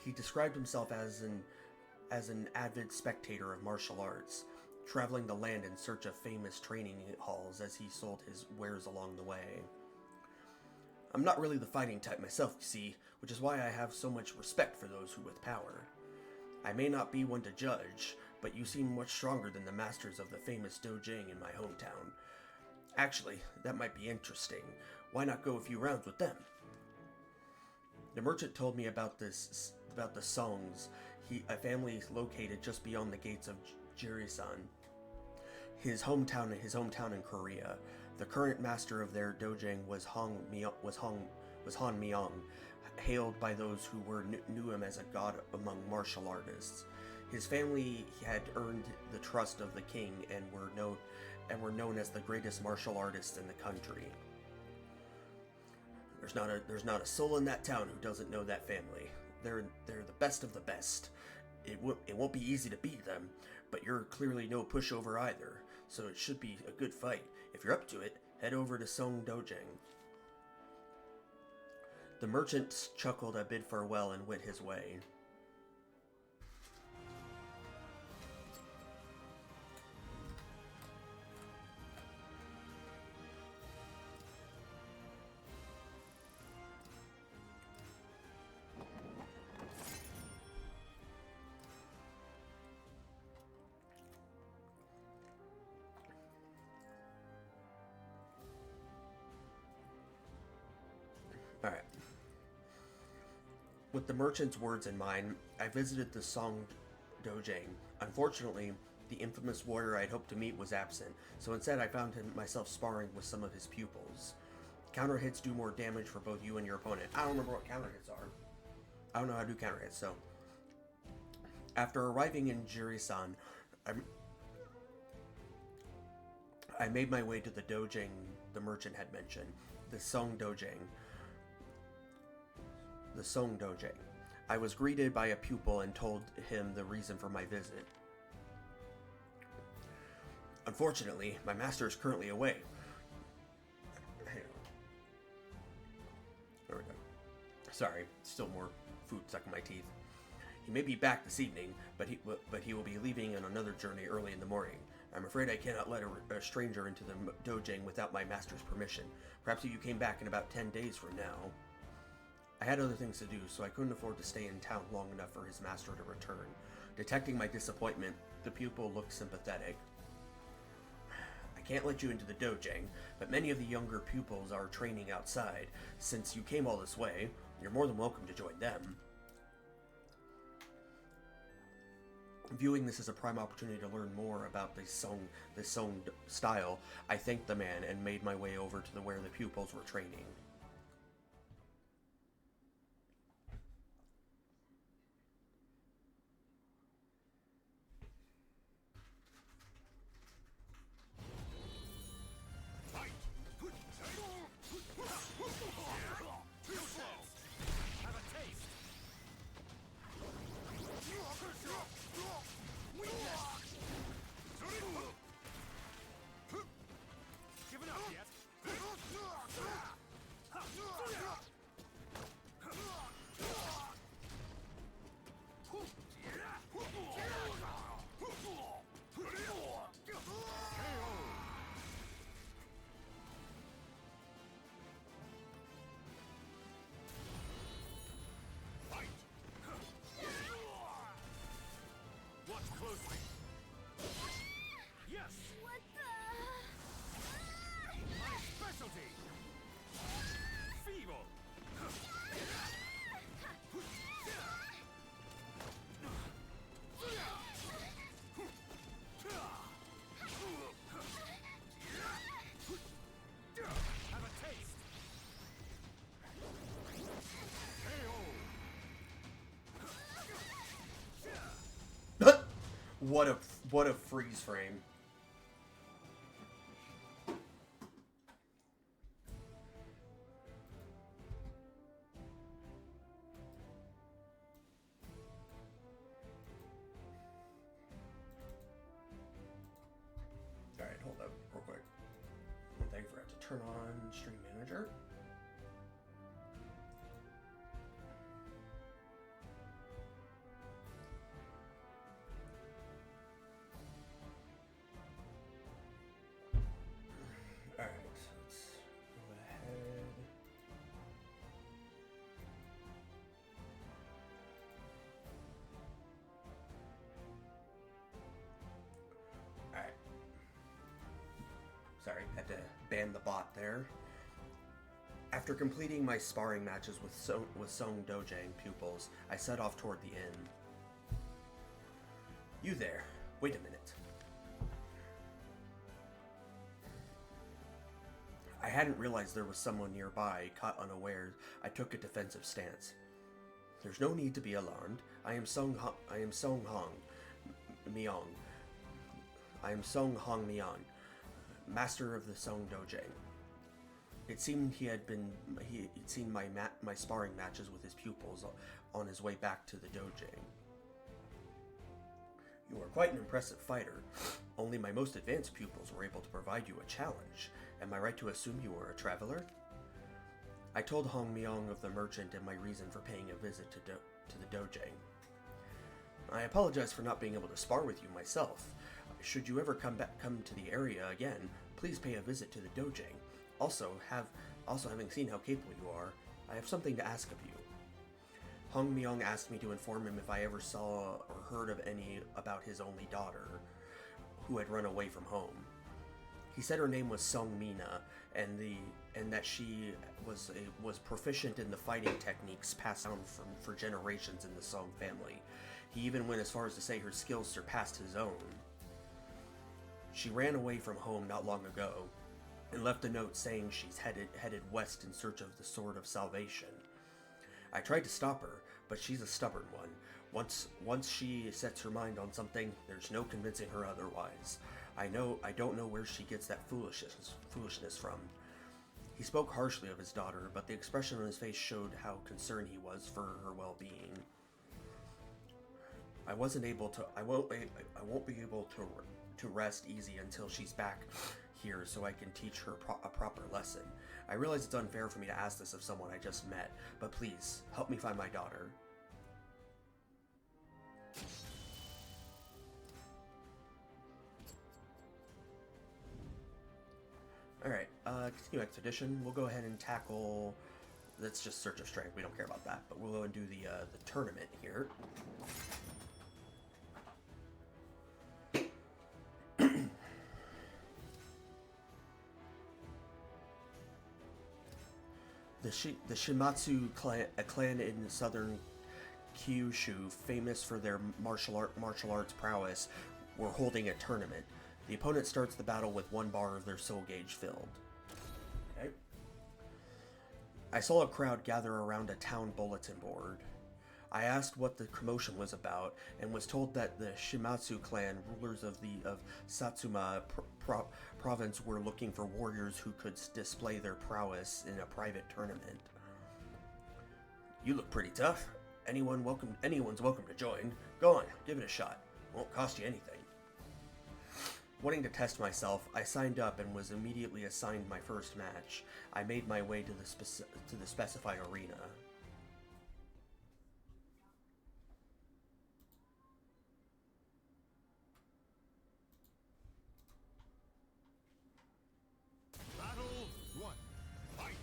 He described himself as an avid spectator of martial arts, traveling the land in search of famous training halls as he sold his wares along the way. I'm not really the fighting type myself, you see, which is why I have so much respect for those who with power. I may not be one to judge, but you seem much stronger than the masters of the famous dojang in my hometown. Actually, that might be interesting. Why not go a few rounds with them? The merchant told me about the Songs, a family located just beyond the gates of Jirisan, his hometown in Korea. The current master of their dojang was Han Myung, hailed by those who knew him as a god among martial artists. His family had earned the trust of the king and were known as the greatest martial artists in the country. There's not a soul in that town who doesn't know that family. They're the best of the best. It won't be easy to beat them, but you're clearly no pushover either, so it should be a good fight. If you're up to it, head over to Song Dojang. The merchant chuckled a bid farewell and went his way. Alright. With the merchant's words in mind, I visited the Song Dojang. Unfortunately, the infamous warrior I'd hoped to meet was absent, so instead I found myself sparring with some of his pupils. Counter hits do more damage for both you and your opponent. I don't remember what counter hits are. I don't know how to do counter hits, so... After arriving in Jirisan, I made my way to the dojang the merchant had mentioned, the Song Dojang. The Song Dojang. I was greeted by a pupil and told him the reason for my visit. Unfortunately, my master is currently away. Hang on. There we go. Sorry, still more food stuck in my teeth. He may be back this evening, but he will be leaving on another journey early in the morning. I'm afraid I cannot let a stranger into the dojang without my master's permission. Perhaps if you came back in about 10 days from now. I had other things to do, so I couldn't afford to stay in town long enough for his master to return. Detecting my disappointment, the pupil looked sympathetic. I can't let you into the dojang, but many of the younger pupils are training outside. Since you came all this way, you're more than welcome to join them. Viewing this as a prime opportunity to learn more about this song style, I thanked the man and made my way over to where the pupils were training. Fight! Too slow! Have a taste! Weakness! Giving up yet? Fight! Watch closely! Yes! What My specialty! Feeble! Have a taste! What a freeze frame. Alright, hold up real quick. One thing, I forgot to turn on Stream Manager. Alright, let's go ahead. Alright. Sorry, had to ban the bot there. After completing my sparring matches with Song Dojang pupils, I set off toward the inn. You there. Wait a minute. I hadn't realized there was someone nearby. Caught unawares, I took a defensive stance. There's no need to be alarmed. I am Song Hong Myong. I am Song Hong Myong, master of the Song Dojang. It seemed he'd seen my sparring matches with his pupils on his way back to the Dojang. You are quite an impressive fighter. Only my most advanced pupils were able to provide you a challenge. Am I right to assume you are a traveler? I told Hong Myong of the merchant and my reason for paying a visit to the Dojang. I apologize for not being able to spar with you myself. Should you ever come to the area again, please pay a visit to the Dojang. Also, having seen how capable you are, I have something to ask of you. Hong Myong asked me to inform him if I ever saw or heard of any about his only daughter, who had run away from home. He said her name was Song Mina, and that she was proficient in the fighting techniques passed down for generations in the Song family. He even went as far as to say her skills surpassed his own. She ran away from home not long ago, and left a note saying she's headed west in search of the Sword of Salvation. I tried to stop her, but she's a stubborn one. Once she sets her mind on something, there's no convincing her otherwise. I don't know where she gets that foolishness from. He spoke harshly of his daughter, but the expression on his face showed how concerned he was for her well-being. I won't be able to rest easy until she's back here so I can teach her a proper lesson. I realize it's unfair for me to ask this of someone I just met, but please, help me find my daughter. Alright, continue expedition. We'll go ahead and tackle... Let's just search of strength, we don't care about that, but we'll go and do the tournament here. The Shimatsu clan, a clan in southern Kyushu, famous for their martial arts prowess, were holding a tournament. The opponent starts the battle with 1 bar of their soul gauge filled. Okay. I saw a crowd gather around a town bulletin board. I asked what the commotion was about and was told that the Shimatsu clan, rulers of Satsuma province, were looking for warriors who could display their prowess in a private tournament. You look pretty tough. Anyone's welcome to join. Go on, give it a shot. Won't cost you anything. Wanting to test myself, I signed up and was immediately assigned my first match. I made my way to the specified arena. Battle 1. Fight!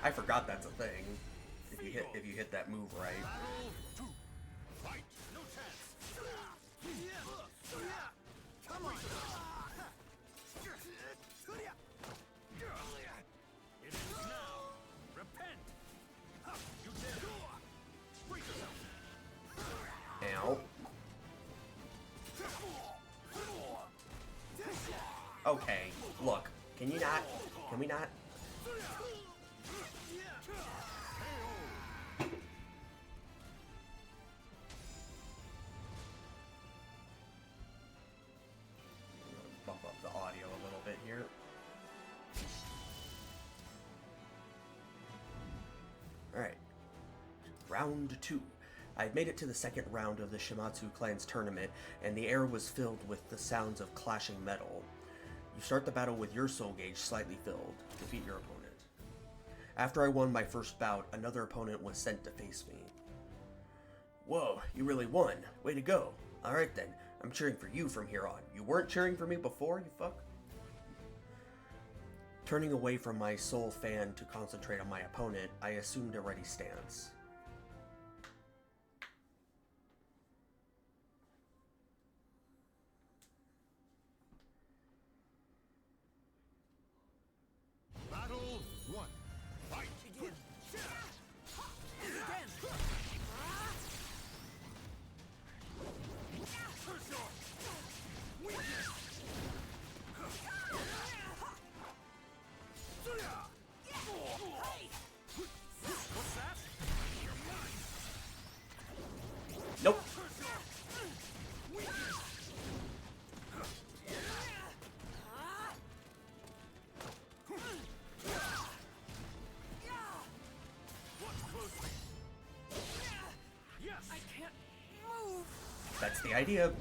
I forgot that's a thing. If you hit that move right. Battle 2. Fight! No chance! Come on! It ends now! Repent! You dare! Brace yourself! Ow. Okay, look. Can we not? Bump up the audio a little bit here. Alright. Round 2. I had made it to the second round of the Shimatsu clan's tournament, and the air was filled with the sounds of clashing metal. You start the battle with your soul gauge slightly filled. Defeat your opponent. After I won my first bout, another opponent was sent to face me. Whoa, you really won. Way to go. Alright then, I'm cheering for you from here on. You weren't cheering for me before, you fuck? Turning away from my sole fan to concentrate on my opponent, I assumed a ready stance. Battle 1. Fight! Begin! What's that? Nope. Yes! I can't move! That's the idea.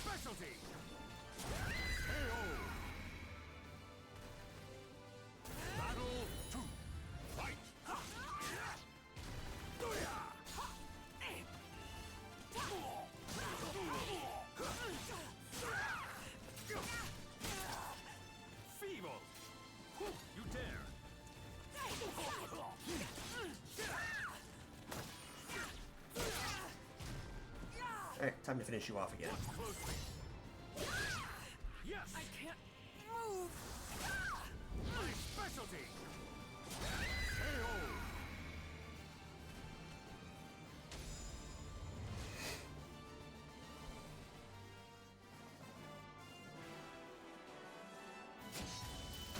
Specialty! Battle 2. Fight! Feeble! You dare! Alright, time to finish you off again. Yes! I can't move! My specialty! KO!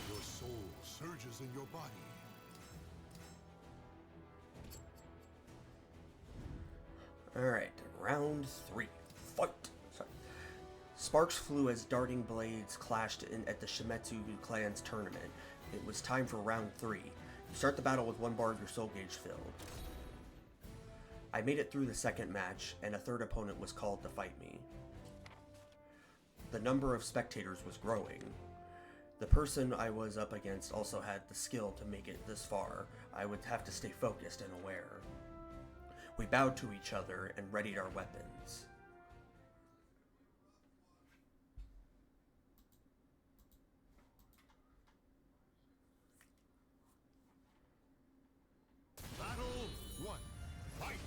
Your soul surges in your body. Alright, round 3. Fight! Sorry. Sparks flew as darting blades clashed at the Shimetsu clan's tournament. It was time for round 3. You start the battle with 1 bar of your soul gauge filled. I made it through the second match, and a third opponent was called to fight me. The number of spectators was growing. The person I was up against also had the skill to make it this far. I would have to stay focused and aware. We bowed to each other and readied our weapons. Battle 1. Fight!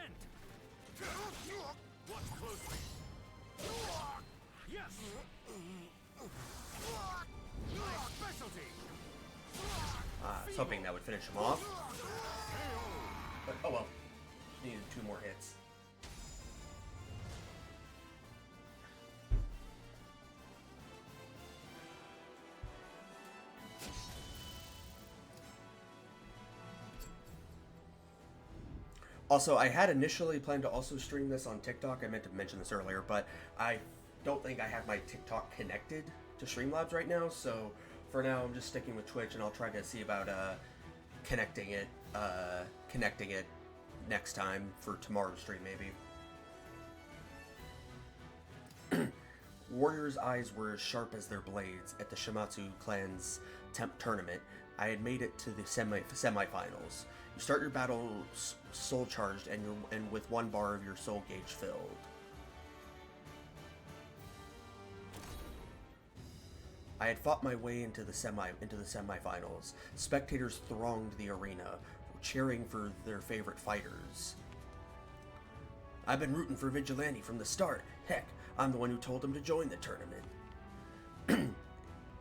end. Watch closely. Yes. My specialty. I was hoping that would finish him off. But, oh well. Needed 2 more hits. Also, I had initially planned to also stream this on TikTok. I meant to mention this earlier, but I don't think I have my TikTok connected to Streamlabs right now, so for now I'm just sticking with Twitch, and I'll try to see about connecting it next time for tomorrow's stream, maybe. Warriors' eyes were as sharp as their blades at the Shimatsu clan's tournament. I had made it to the semifinals. You start your battle soul charged and with 1 bar of your soul gauge filled. I had fought my way into the semifinals. Spectators thronged the arena, cheering for their favorite fighters. I've been rooting for Vigilante from the start. Heck, I'm the one who told him to join the tournament.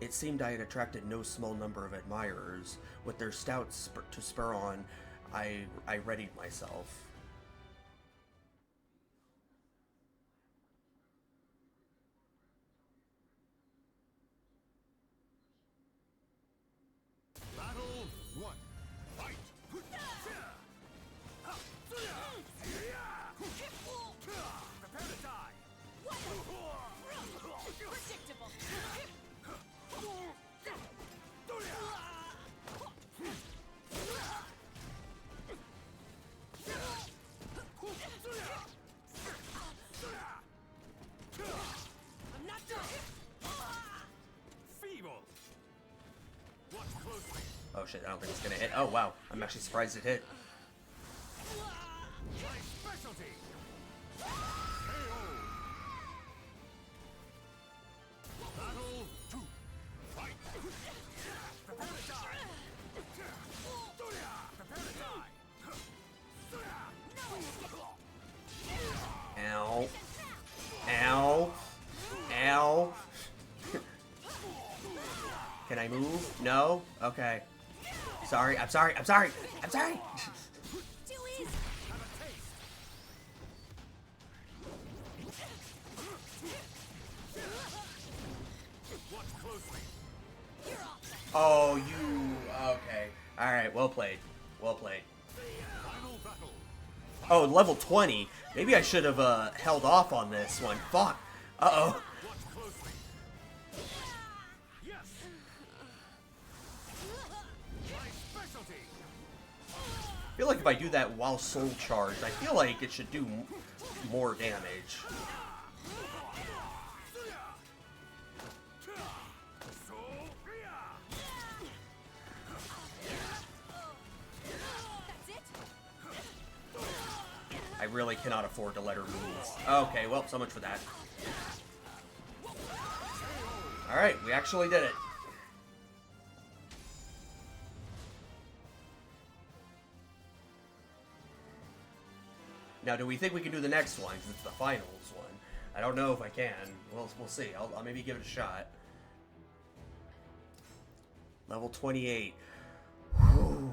It seemed I had attracted no small number of admirers. With their stouts to spur on, I readied myself. Battle 1. Fight. Prepare to die. Predictable. I'm not done. Feeble. Watch closely. Oh shit, I don't think it's gonna hit. Oh wow, I'm actually surprised it hit. My specialty. KO. Battle 2. Fight. Prepare to die. Prepare to die. Ow. Ow. Ow. Can I move? No? Okay. Sorry, I'm sorry, I'm sorry, I'm sorry! Too easy. Have a taste. Watch closely. You're off. Oh, you... Okay. Alright, well played. Well played. Final battle. Oh, level 20. Maybe I should have held off on this one. Fuck. Uh-oh. Watch closely. Yes. My specialty. I feel like if I do that while soul charged, I feel like it should do more damage. That's it. I really cannot afford to let her move. Okay, well, so much for that. Alright, we actually did it. Now, do we think we can do the next one? Because it's the finals one. I don't know if I can. We'll see. I'll maybe give it a shot. Level 28. Whew.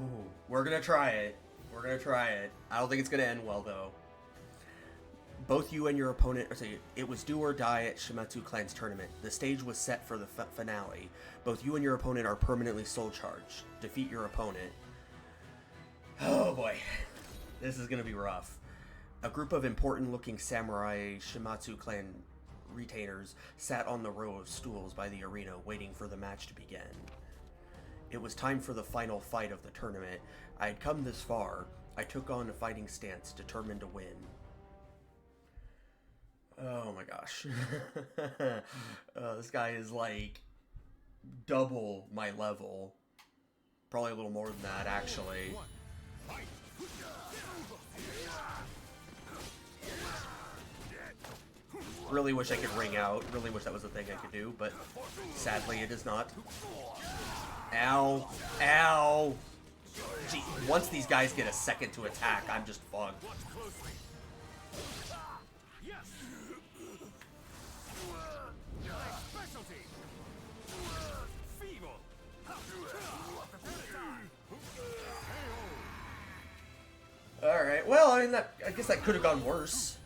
We're gonna try it. We're gonna try it. I don't think it's gonna end well, though. Both you and your opponent... It was do or die at Shimatsu Clan's tournament. The stage was set for the finale. Both you and your opponent are permanently soul charged. Defeat your opponent. Oh, boy. This is gonna be rough. A group of important-looking samurai Shimatsu Clan retainers sat on the row of stools by the arena, waiting for the match to begin. It was time for the final fight of the tournament. I had come this far. I took on a fighting stance, determined to win. Oh my gosh. This guy is like double my level. Probably a little more than that, actually. Really wish I could ring out. Really wish that was a thing I could do, but sadly it is not. Ow. Ow. gee, once these guys get a second to attack, I'm just fucked. Watch closely. Yes. My specialty. Feeble. Prepare to die. Alright, well, I mean, I guess that could have gone worse.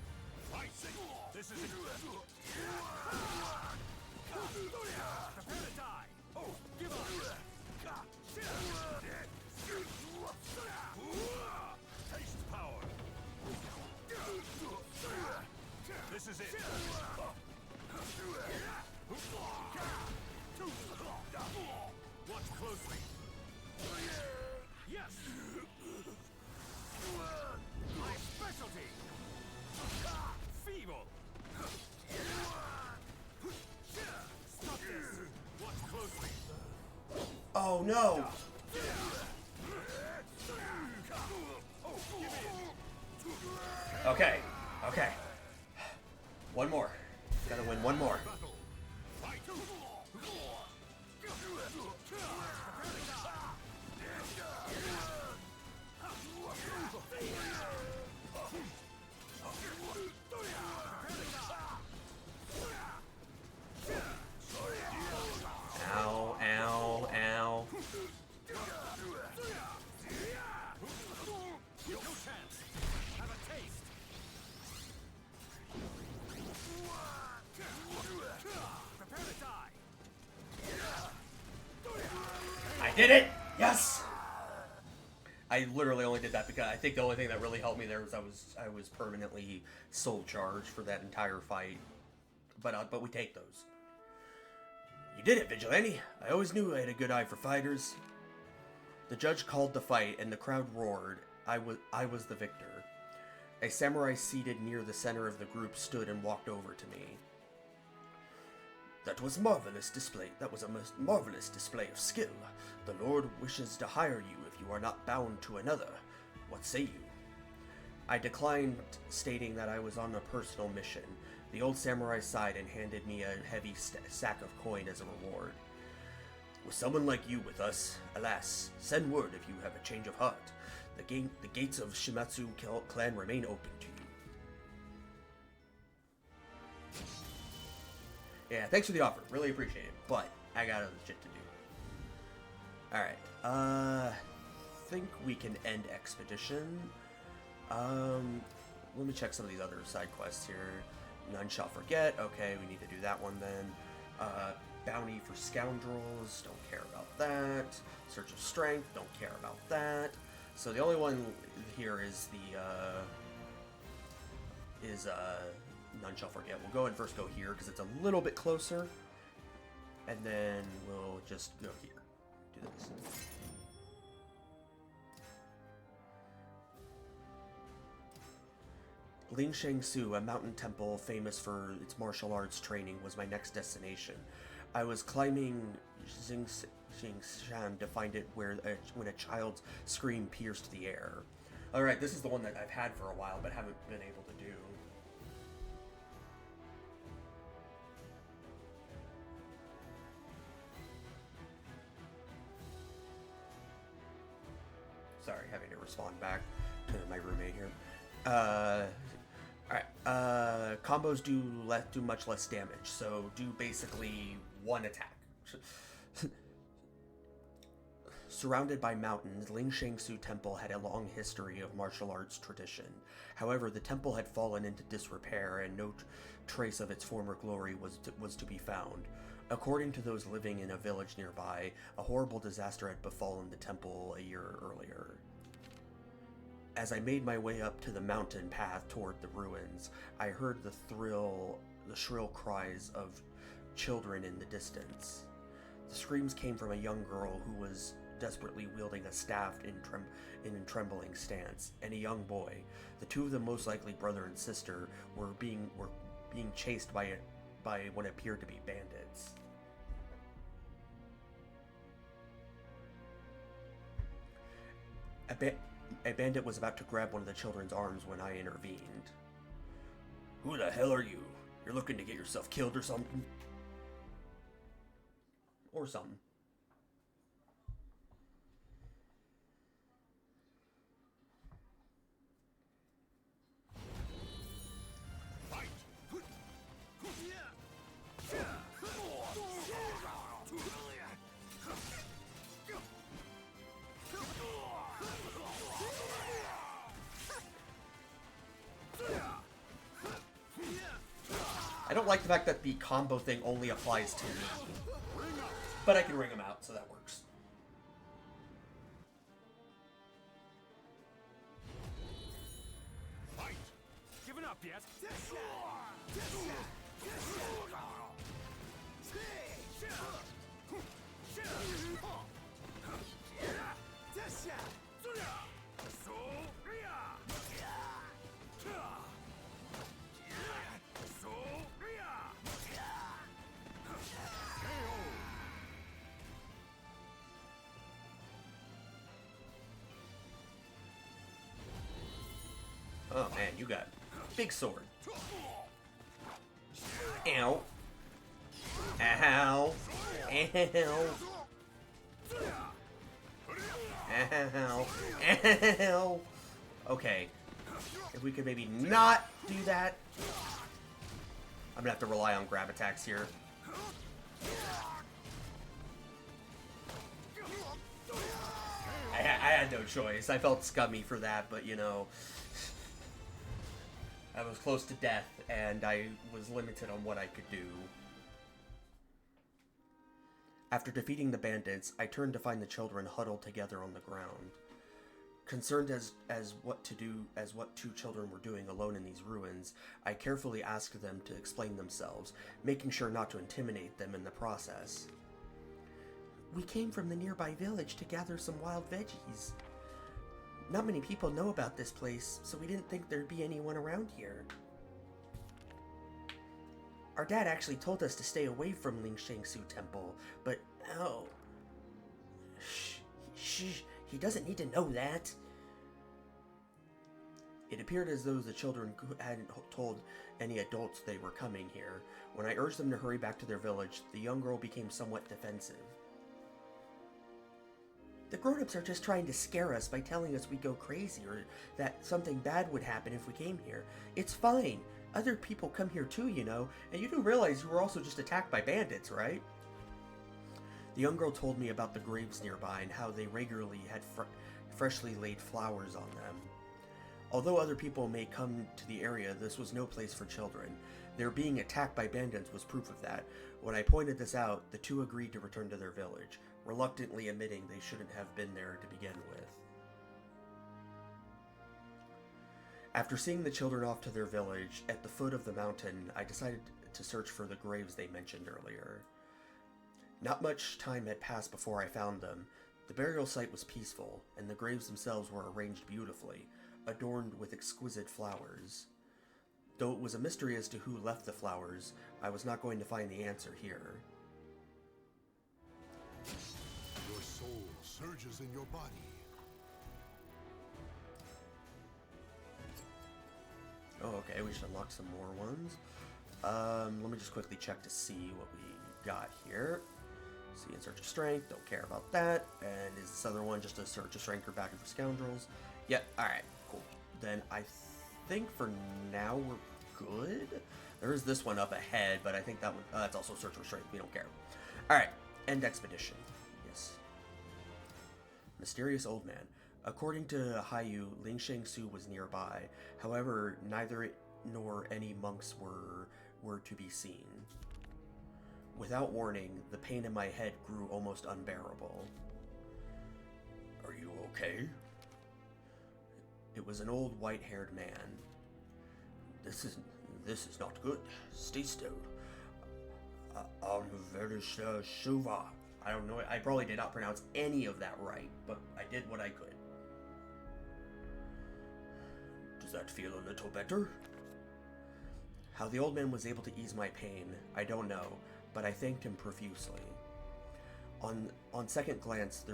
Fight. This is it. Prepare to die. Oh, give up. Taste power. This is it. Watch closely. Yes. My specialty. Feeble. Stop this. Watch closely. Oh no! Okay, okay. One more. Gotta win one more. Fight. Ow, ow, ow. No chance. Have a taste. Prepare to die. I did it! Yes! I literally only did that because I think the only thing that really helped me there was I was permanently soul charged for that entire fight. But we take those. You did it, Vigilante! I always knew I had a good eye for fighters. The judge called the fight, and the crowd roared. I was the victor. A samurai seated near the center of the group stood and walked over to me. That was marvelous display. That was a most marvelous display of skill. The Lord wishes to hire you if you are not bound to another. What say you? I declined, stating that I was on a personal mission. The old samurai sighed and handed me a heavy sack of coin as a reward. With someone like you with us, alas, send word if you have a change of heart. The gates of Shimatsu clan remain open to you. Yeah, thanks for the offer. Really appreciate it. But I got other shit to do. Alright. Think we can end expedition. Let me check some of these other side quests here. None shall forget. Okay, we need to do that one then. Bounty for scoundrels. Don't care about that. Search of strength. Don't care about that. So the only one here is the None shall forget. We'll go ahead and first go here because it's a little bit closer, and then we'll just go here. Do this. Ling Shangsu, a mountain temple famous for its martial arts training, was my next destination. I was climbing Jingshan to find it when a child's scream pierced the air. Alright, this is the one that I've had for a while but haven't been able to do. Sorry, having to respond back to my roommate here. Alright, combos do much less damage, so do basically one attack. Surrounded by mountains, Ling Shangsu Temple had a long history of martial arts tradition. However, the temple had fallen into disrepair and no trace of its former glory was to be found. According to those living in a village nearby, a horrible disaster had befallen the temple a year earlier. As I made my way up to the mountain path toward the ruins, I heard the shrill cries of children in the distance. The screams came from a young girl who was desperately wielding a staff in a trembling stance, and a young boy. The two of them, most likely brother and sister, were being chased by what appeared to be bandits. A bandit was about to grab one of the children's arms when I intervened. Who the hell are you? You're looking to get yourself killed or something? Or something. I don't like the fact that the combo thing only applies to me. But I can ring them out, so that works. Fight! Giving up yet? Oh man, you got big sword. Ow. Ow. Ow. Ow. Ow. Okay. If we could maybe not do that. I'm gonna have to rely on grab attacks here. I had no choice. I felt scummy for that, but you know, I was close to death and I was limited on what I could do. After defeating the bandits, I turned to find the children huddled together on the ground. Concerned as what two children were doing alone in these ruins, I carefully asked them to explain themselves, making sure not to intimidate them in the process. We came from the nearby village to gather some wild veggies. Not many people know about this place, so we didn't think there'd be anyone around here. Our dad actually told us to stay away from Ling Shangsu Temple, but oh. Shh, he doesn't need to know that. It appeared as though the children hadn't told any adults they were coming here. When I urged them to hurry back to their village, the young girl became somewhat defensive. The grown-ups are just trying to scare us by telling us we'd go crazy or that something bad would happen if we came here. It's fine. Other people come here too, you know, and you do realize you were also just attacked by bandits, right? The young girl told me about the graves nearby and how they regularly had freshly laid flowers on them. Although other people may come to the area, this was no place for children. Their being attacked by bandits was proof of that. When I pointed this out, the two agreed to return to their village, reluctantly admitting they shouldn't have been there to begin with. After seeing the children off to their village, at the foot of the mountain, I decided to search for the graves they mentioned earlier. Not much time had passed before I found them. The burial site was peaceful, and the graves themselves were arranged beautifully, adorned with exquisite flowers. Though it was a mystery as to who left the flowers, I was not going to find the answer here. Your soul surges in your body. Oh, okay, we should unlock some more ones. Let me just quickly check to see what we got here. See, in search of strength, don't care about that. And is this other one just a search of strength or backing for scoundrels? Yep, alright, cool. Then I think for now we're good. There is this one up ahead, but I think that one, that's also search for strength, we don't care. Alright, end expedition. Yes. Mysterious old man. According to Haiyu, Ling Shangsu was nearby. However, neither it nor any monks were to be seen. Without warning, the pain in my head grew almost unbearable. Are you okay? It was an old white-haired man. This is not good. Stay still. I'm very Shuva. I don't know. I probably did not pronounce any of that right, but I did what I could. Does that feel a little better? How the old man was able to ease my pain, I don't know, but I thanked him profusely. On second glance,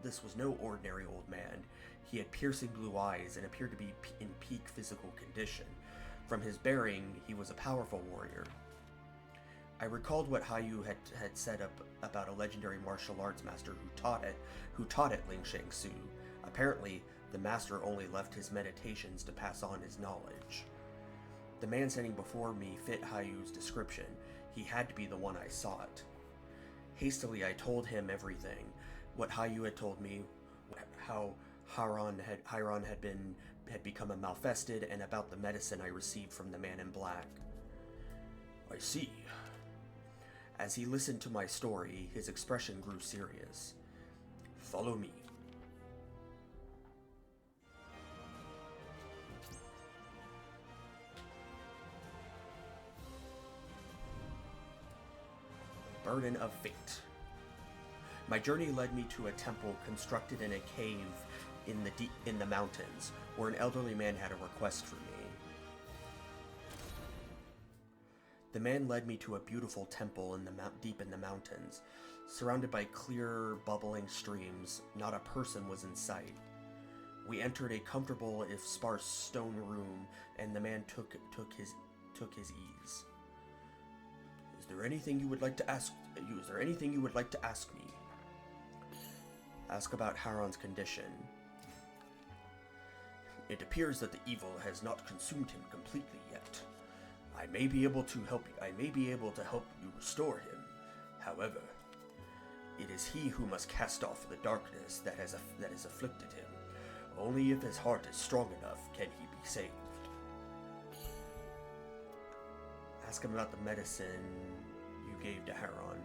this was no ordinary old man. He had piercing blue eyes and appeared to be in peak physical condition. From his bearing, he was a powerful warrior. I recalled what Haiyu had said about a legendary martial arts master who taught at Ling Shangsu. Apparently, the master only left his meditations to pass on his knowledge. The man standing before me fit Haiyu's description. He had to be the one I sought. Hastily, I told him everything. What Haiyu had told me, how Hairon had become a malfested, and about the medicine I received from the man in black. I see. As he listened to my story, his expression grew serious. Follow me. Burden of Fate. My journey led me to a temple constructed in a cave in the mountains, where an elderly man had a request for me. The man led me to a beautiful temple deep in the mountains, surrounded by clear, bubbling streams. Not a person was in sight. We entered a comfortable, if sparse, stone room, and the man took his ease. Is there anything you would like to ask me? Ask about Haron's condition. It appears that the evil has not consumed him completely yet. I may be able to help you restore him. However, it is he who must cast off the darkness that has afflicted him. Only if his heart is strong enough can he be saved. Ask him about the medicine you gave to Hiron.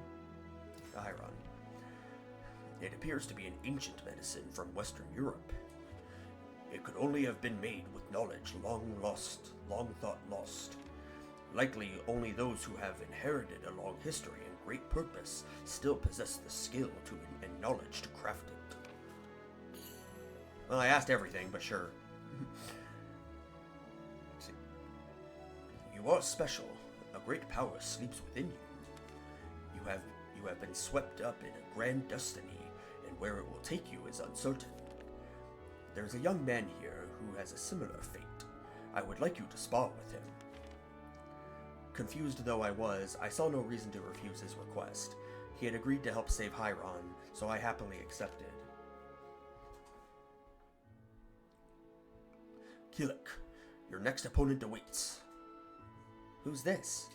It appears to be an ancient medicine from Western Europe. It could only have been made with knowledge long thought lost. Likely only those who have inherited a long history and great purpose still possess the skill and knowledge to craft it. Well, I asked everything, but sure. You are special. A great power sleeps within you. You have been swept up in a grand destiny, and where it will take you is uncertain. There's a young man here who has a similar fate. I would like you to spar with him. Confused though I was, I saw no reason to refuse his request. He had agreed to help save Hiron, so I happily accepted. Kilik, your next opponent awaits. Who's this?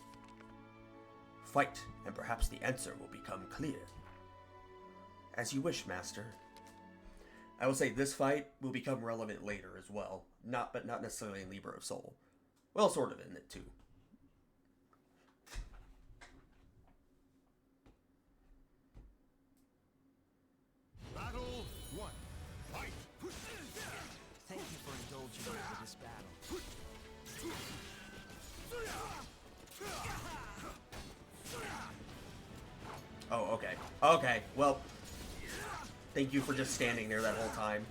Fight, and perhaps the answer will become clear. As you wish, Master. I will say this fight will become relevant later as well, but not necessarily in Libra of Soul. Well, sort of in it too. Battle 1. Fight! Thank you for indulging me with this battle. Oh, okay. Okay, well, thank you for just standing there that whole time.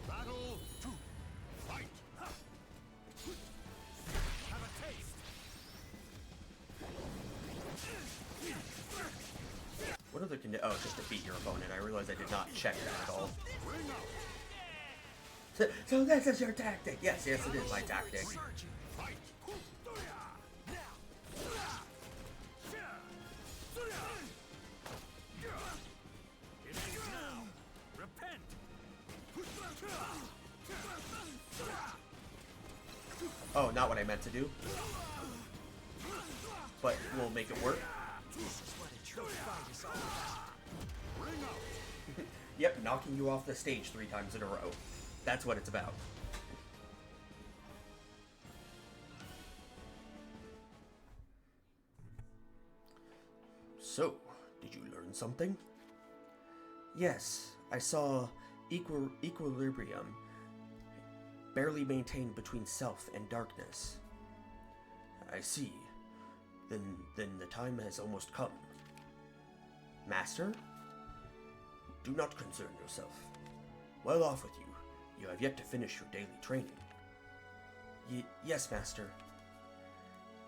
Battle 2. Fight! Have a taste! What other oh, just defeat your opponent. I realized I did not check that at all. So this is your tactic. Yes, it is my tactic. Fight! It ends now! Repent! Oh, not what I meant to do. But we'll make it work. This is what a true fight is all about. Yep, knocking you off the stage 3 times in a row. That's what it's about. So, did you learn something? Yes, I saw equilibrium barely maintained between self and darkness. I see. Then the time has almost come. Master? Do not concern yourself. Well off with you. You have yet to finish your daily training. Yes, Master.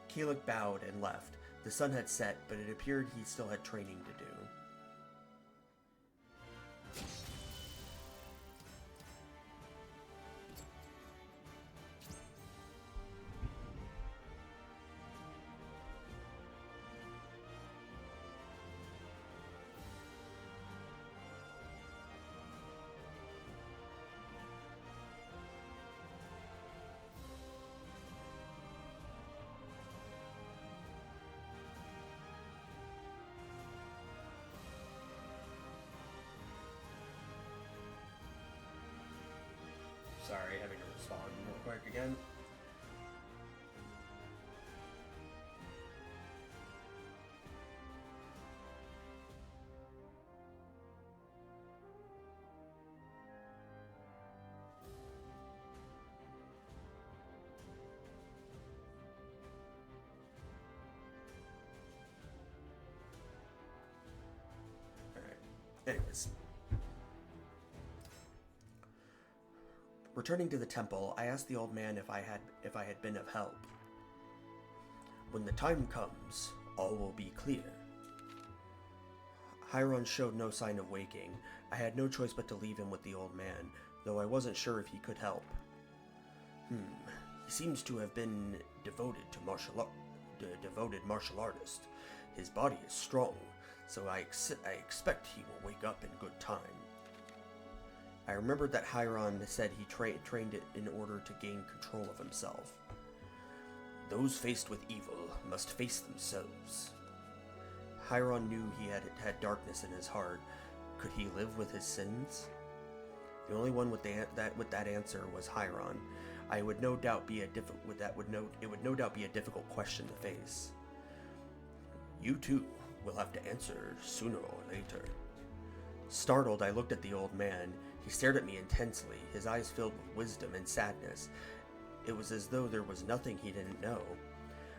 Keelik bowed and left. The sun had set, but it appeared he still had training to do. quick again. Alright. Anyways. Returning to the temple, I asked the old man if I had been of help. When the time comes, all will be clear. Hiron showed no sign of waking. I had no choice but to leave him with the old man, though I wasn't sure if he could help. He seems to have been devoted martial artist. His body is strong, so I expect he will wake up in good time. I remembered that Hiron said he trained it in order to gain control of himself. Those faced with evil must face themselves. Hiron knew he had darkness in his heart. Could he live with his sins? The only one with that answer was Hiron. It would no doubt be a difficult question to face. You too will have to answer sooner or later. Startled, I looked at the old man. He stared at me intensely, his eyes filled with wisdom and sadness. It was as though there was nothing he didn't know.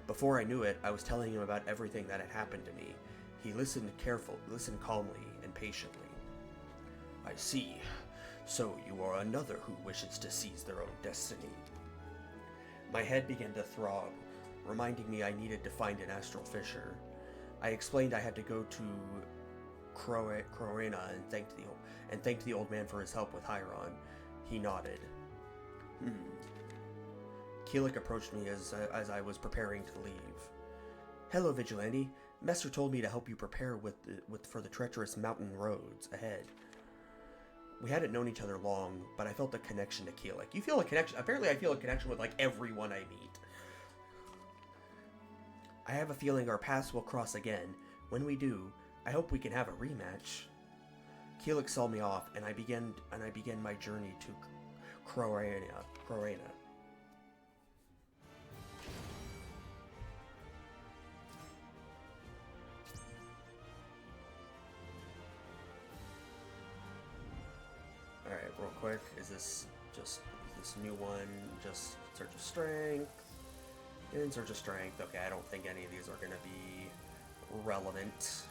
Before I knew it, I was telling him about everything that had happened to me. He listened calmly and patiently. I see. So you are another who wishes to seize their own destiny. My head began to throb, reminding me I needed to find an astral fissure. I explained I had to go to Croena and thanked the old man for his help with Hiron. He nodded. Keelik approached me as I was preparing to leave. Hello, Vigilante. Master told me to help you prepare for the treacherous mountain roads ahead. We hadn't known each other long, but I felt a connection to Keelik. You feel a connection? Apparently I feel a connection with, like, everyone I meet. I have a feeling our paths will cross again. When we do, I hope we can have a rematch. Keelik saw me off, and I began my journey to Croena. Alright, real quick, is this new one just Search of Strength? And Search of Strength. Okay, I don't think any of these are going to be relevant.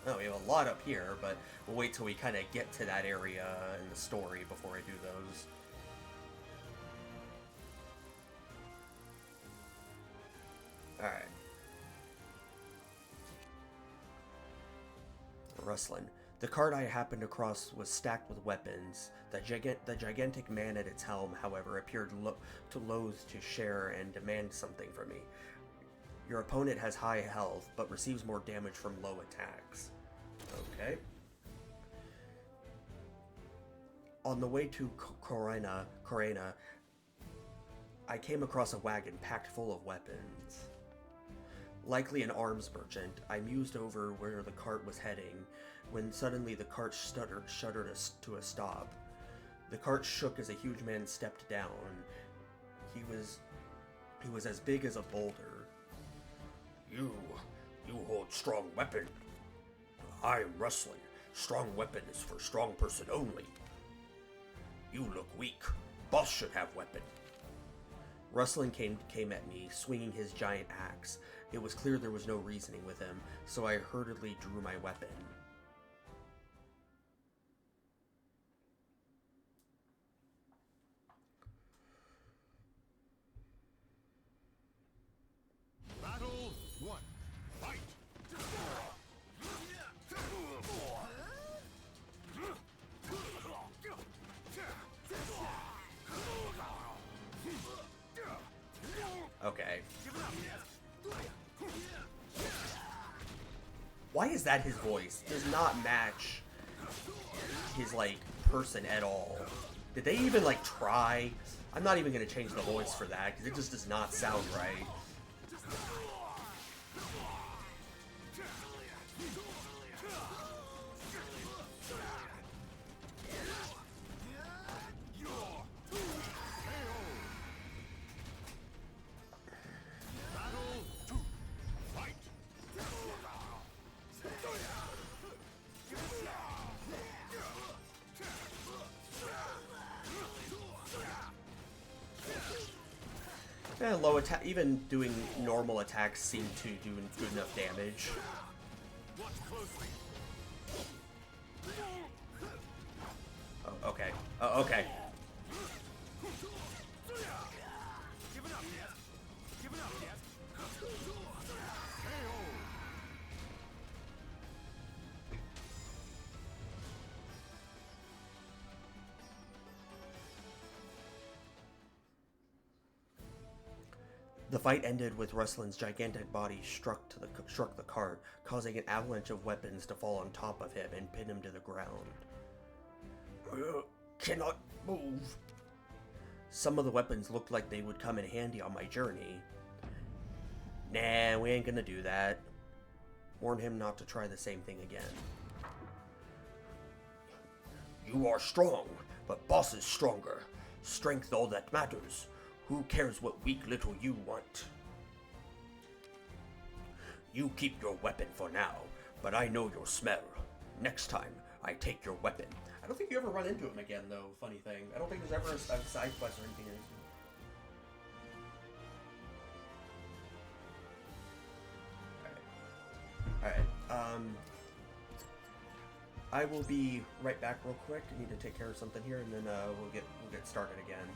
Oh, we have a lot up here, but we'll wait till we kind of get to that area in the story before I do those. Alright. Rustlin. The cart I happened across was stacked with weapons. The gigantic man at its helm, however, appeared loath to share and demand something from me. Your opponent has high health, but receives more damage from low attacks. Okay. On the way to Croena, I came across a wagon packed full of weapons. Likely an arms merchant, I mused over where the cart was heading, when suddenly the cart shuddered to a stop. The cart shook as a huge man stepped down. He was as big as a boulder. You hold strong weapon. I'm Rustlin. Strong weapon is for strong person only. You look weak. Boss should have weapon. Rustlin came at me, swinging his giant axe. It was clear there was no reasoning with him, so I hurriedly drew my weapon. Battle 1. Fight! Okay. Why is that his voice? Does not match his, like, person at all. Did they even, like, try? I'm not even gonna change the voice for that, because it just does not sound right. Low attack, even doing normal attacks seem to do good enough damage. Watch closely. Oh, okay. Oh, okay. Give it up yet? Give it up yet? KO. The fight ended with Ruslin's gigantic body struck the cart, causing an avalanche of weapons to fall on top of him and pin him to the ground. Cannot move. Some of the weapons looked like they would come in handy on my journey. Nah, we ain't gonna do that. Warn him not to try the same thing again. You are strong, but boss is stronger. Strength all that matters. Who cares what weak little you want? You keep your weapon for now, but I know your smell. Next time, I take your weapon. I don't think you ever run into him again, though, funny thing. I don't think there's ever a side quest or anything. Alright, I will be right back real quick. I need to take care of something here, and then we'll get started again.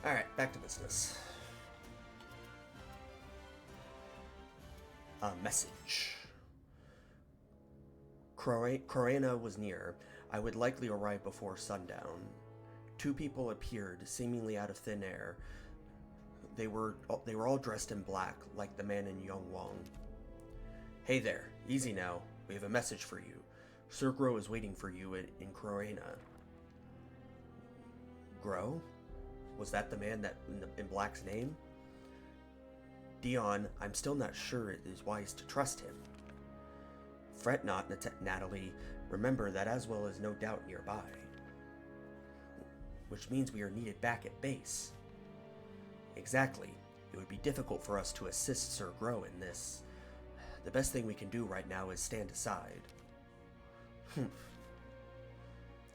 Alright, back to business. A message. Croana was near. I would likely arrive before sundown. Two people appeared, seemingly out of thin air. They were all dressed in black, like the man in Yongwang. Hey there, easy now. We have a message for you. Sir Grow is waiting for you in Croana. Grow? Was that the man that in Black's name? Dion, I'm still not sure it is wise to trust him. Fret not, Natalie. Remember that Aswell is no doubt nearby. Which means we are needed back at base. Exactly. It would be difficult for us to assist Sir Grow in this. The best thing we can do right now is stand aside.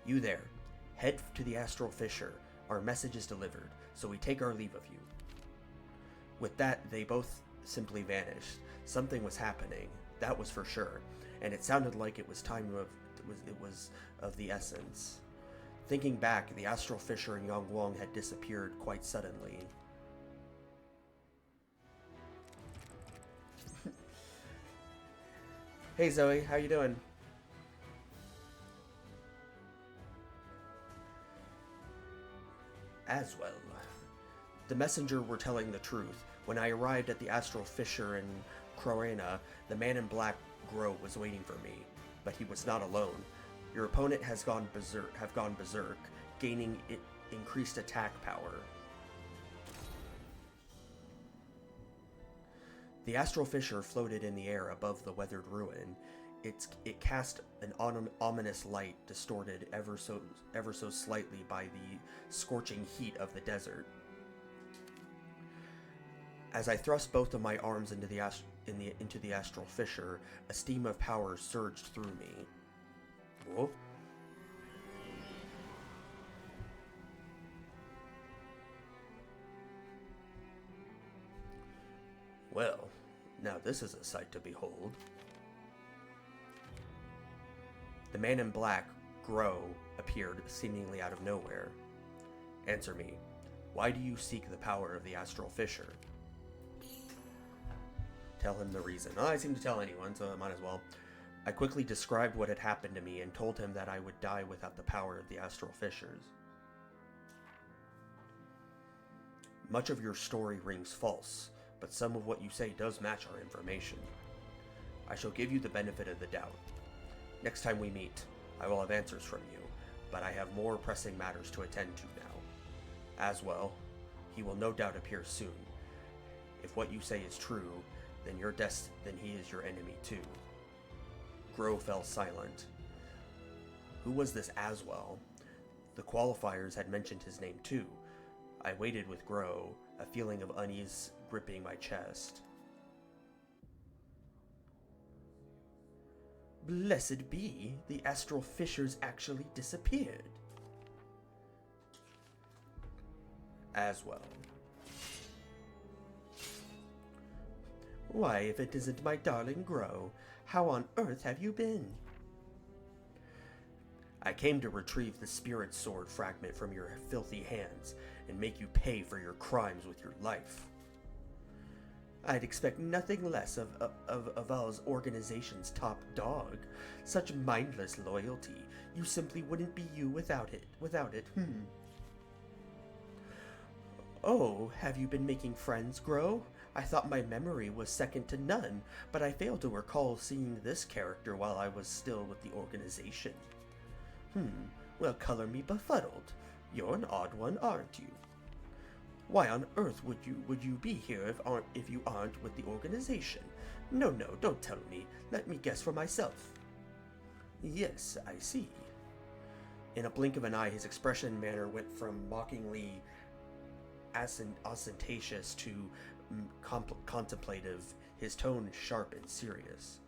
You there. Head to the Astral Fissure. Our message is delivered, so we take our leave of you. With that, they both simply vanished. Something was happening, that was for sure, and it sounded like it was of the essence. Thinking back, the Astral Fissure and Yang Wang had disappeared quite suddenly. Hey Zoe, how you doing? As well. The messenger were telling the truth. When I arrived at the Astral Fissure in Croana, the man in black Gro was waiting for me, but he was not alone. Your opponent have gone berserk, gaining increased attack power. The Astral Fissure floated in the air above the weathered ruin. It cast an ominous light, distorted ever so slightly by the scorching heat of the desert. As I thrust both of my arms into the Astral Fissure, a stream of power surged through me. Whoa. Well, now this is a sight to behold. The man in black, Gro, appeared seemingly out of nowhere. Answer me. Why do you seek the power of the Astral Fissure? Tell him the reason. Oh, I seem to tell anyone, so I might as well. I quickly described what had happened to me and told him that I would die without the power of the Astral Fissures. Much of your story rings false, but some of what you say does match our information. I shall give you the benefit of the doubt. Next time we meet, I will have answers from you, but I have more pressing matters to attend to now. As well, he will no doubt appear soon. If what you say is true, then he is your enemy too. Gro fell silent. Who was this Aswell? The qualifiers had mentioned his name too. I waited with Gro, a feeling of unease gripping my chest. Blessed be, the Astral Fissures actually disappeared. Aswell. Why, if it isn't my darling Gro, how on earth have you been? I came to retrieve the spirit sword fragment from your filthy hands and make you pay for your crimes with your life. I'd expect nothing less of Aval's organization's top dog. Such mindless loyalty. You simply wouldn't be you without it. Oh, have you been making friends, Gro? I thought my memory was second to none, but I fail to recall seeing this character while I was still with the organization. Well, color me befuddled. You're an odd one, aren't you? Why on earth would you be here if you aren't with the organization? No, don't tell me. Let me guess for myself. Yes, I see. In a blink of an eye, his expression and manner went from mockingly ostentatious to contemplative, his tone sharp and serious.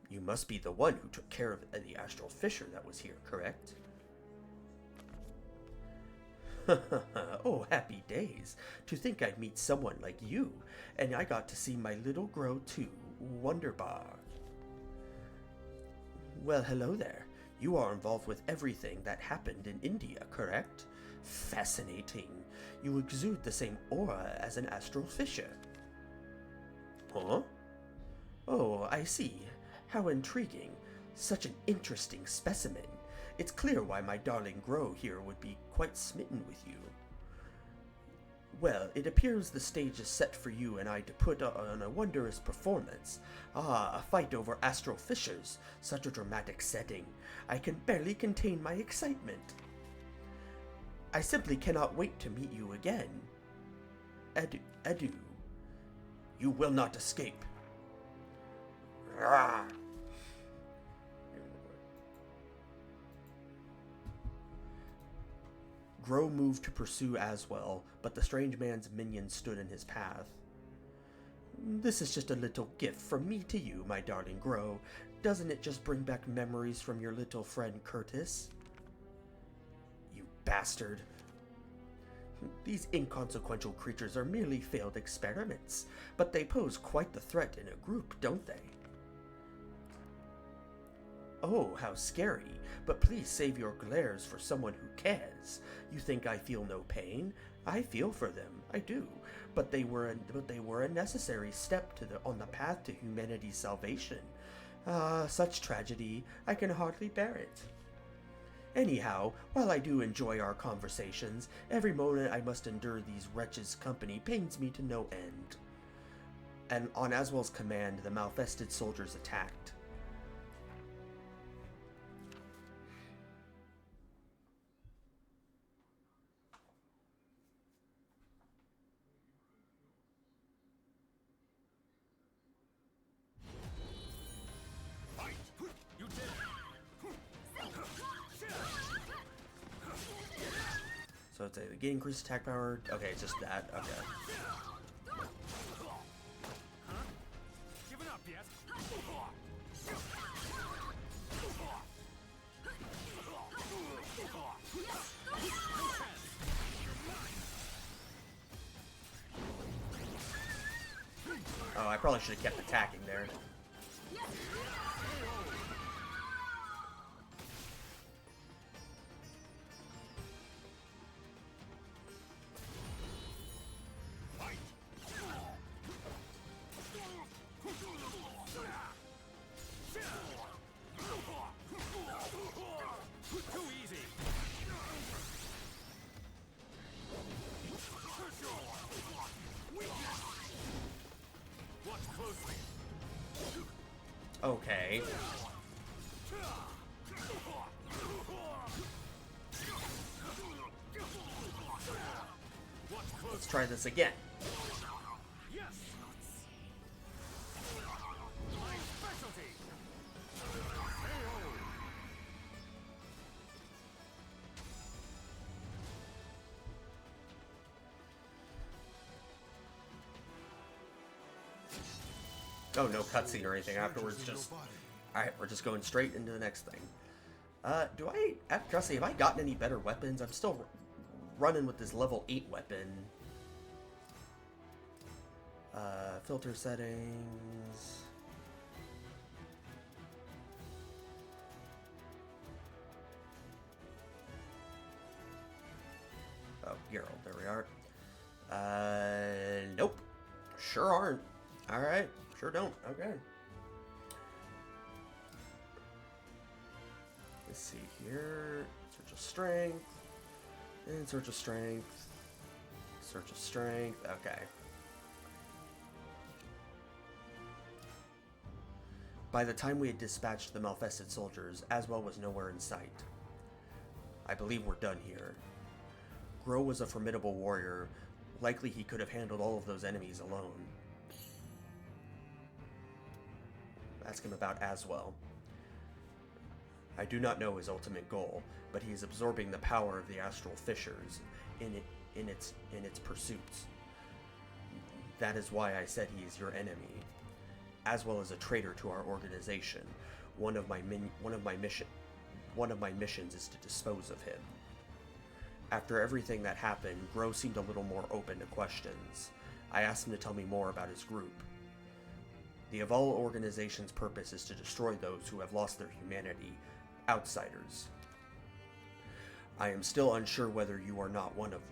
You must be the one who took care of the Astral Fissure that was here, correct? Oh, happy days. To think I'd meet someone like you, and I got to see my little Gro too. Wonderbar. Well, hello there. You are involved with everything that happened in India, correct? Fascinating. You exude the same aura as an Astral Fissure. Huh? Oh, I see. How intriguing. Such an interesting specimen. It's clear why my darling Gro here would be quite smitten with you. Well, it appears the stage is set for you and I to put on a wondrous performance. Ah, a fight over Astral Fissures. Such a dramatic setting. I can barely contain my excitement. I simply cannot wait to meet you again. Adieu. You will not escape. Rah! Gro moved to pursue Aswell, but the strange man's minions stood in his path. This is just a little gift from me to you, my darling Gro. Doesn't it just bring back memories from your little friend Curtis? bastard. These inconsequential creatures are merely failed experiments, but they pose quite the threat in a group, don't they? Oh, how scary. But please save your glares for someone who cares. You think I feel no pain? I feel for them, I do. But they were a necessary step on the path to humanity's salvation. Ah, such tragedy, I can hardly bear it. Anyhow, while I do enjoy our conversations, every moment I must endure these wretches' company pains me to no end. And on Aswell's command, the malfested soldiers attacked. Fight! You did it! So it's a gain increased attack power. Okay, it's just that. Okay. Giving up, yes? Oh, I probably should have kept attacking there. Fight! Too easy! Watch closely! Okay. Watch closely! Let's try this again. Yes! My specialty! Oh, no cutscene or anything afterwards. Just alright. We're just going straight into the next thing. Do I, Jesse, have I gotten any better weapons? I'm still running with this level 8 weapon. Filter settings. Oh, Geralt, there we are. Nope. Sure aren't. Alright, sure don't. Okay. Let's see here. Search of strength. And search of strength. Search of strength. Okay. By the time we had dispatched the malfested soldiers, Aswell was nowhere in sight. I believe we're done here. Grow was a formidable warrior. Likely he could have handled all of those enemies alone. Ask him about Aswell. I do not know his ultimate goal, but he is absorbing the power of the astral fissures in its pursuits. That is why I said he is your enemy. Aswell is a traitor to our organization. One of my missions is to dispose of him. After everything that happened, Grow seemed a little more open to questions. I asked him to tell me more about his group. The Aval organization's purpose is to destroy those who have lost their humanity, outsiders. I am still unsure whether or not you are one of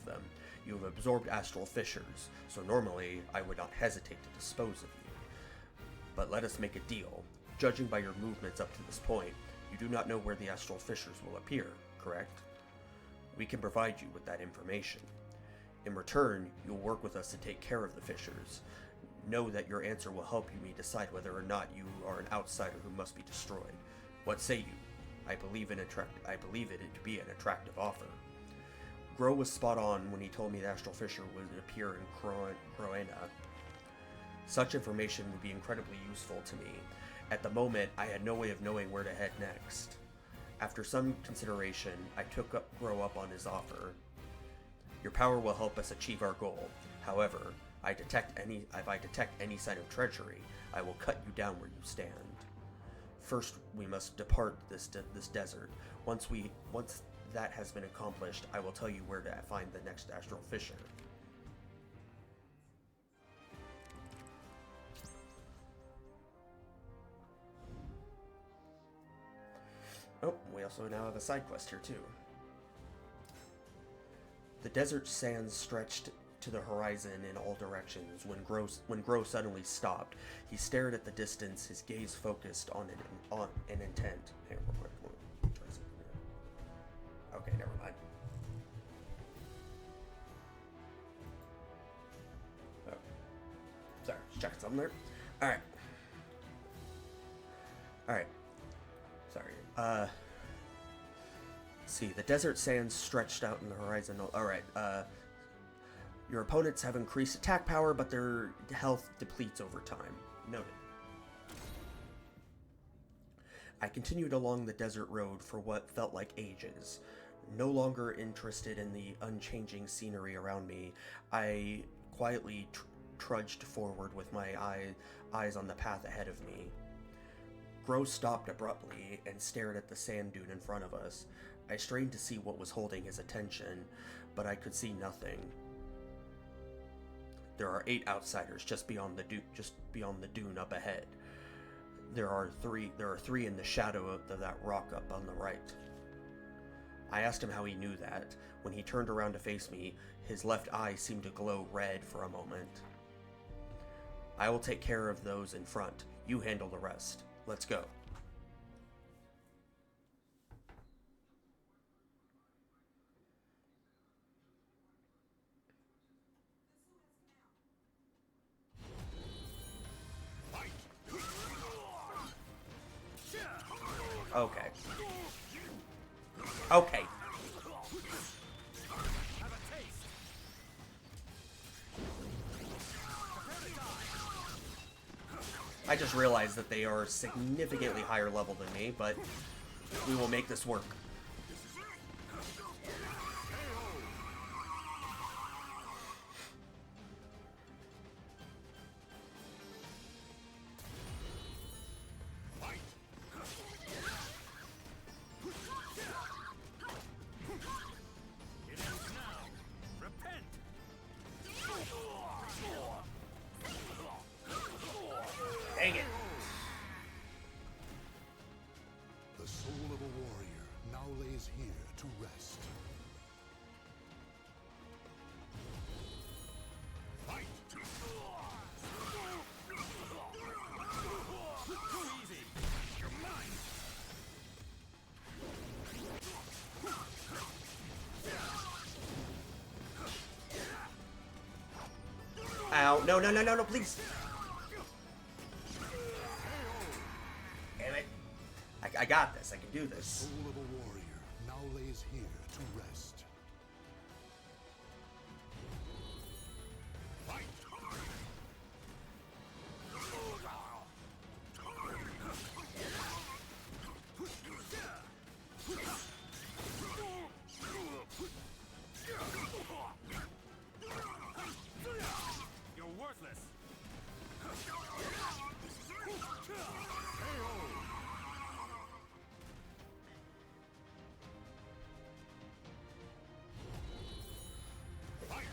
them. You have absorbed astral fissures, so normally I would not hesitate to dispose of you. But let us make a deal. Judging by your movements up to this point, you do not know where the astral fissures will appear, correct? We can provide you with that information. In return, you'll work with us to take care of the fissures. Know that your answer will help me decide whether or not you are an outsider who must be destroyed. What say you? I believe it to be an attractive offer. Grow was spot on when he told me the astral fissure would appear in Croena. Such information would be incredibly useful to me. At the moment, I had no way of knowing where to head next. After some consideration, I took Grow up on his offer. Your power will help us achieve our goal. However, if I detect any sign of treachery, I will cut you down where you stand. First, we must depart this desert. Once that has been accomplished, I will tell you where to find the next astral fissure. Oh, we also now have a side quest here too. The desert sands stretched to the horizon in all directions when Grow suddenly stopped. He stared at the distance, his gaze focused on an intent. Hey, real quick. Try something here. Okay, never mind. Oh. Sorry, just checking something there. Alright. Alright. Sorry. See, the desert sands stretched out in the horizon. Alright, your opponents have increased attack power, but their health depletes over time. Noted. I continued along the desert road for what felt like ages. No longer interested in the unchanging scenery around me, I quietly trudged forward with my eyes on the path ahead of me. Grow stopped abruptly and stared at the sand dune in front of us. I strained to see what was holding his attention, but I could see nothing. There are 8 outsiders just beyond the dune up ahead. There are three in the shadow of that rock up on the right. I asked him how he knew that. When he turned around to face me, his left eye seemed to glow red for a moment. I will take care of those in front. You handle the rest. Let's go. Okay. Okay. I just realized that they are significantly higher level than me, but we will make this work. Dang it. The soul of a warrior now lays here to rest. Fight! Too easy! You're mine! Ow. No, no, no, no, no, please. Damn it. I got this. I can do The this. soul of a warrior now lays here to rest. Fight! You're worthless!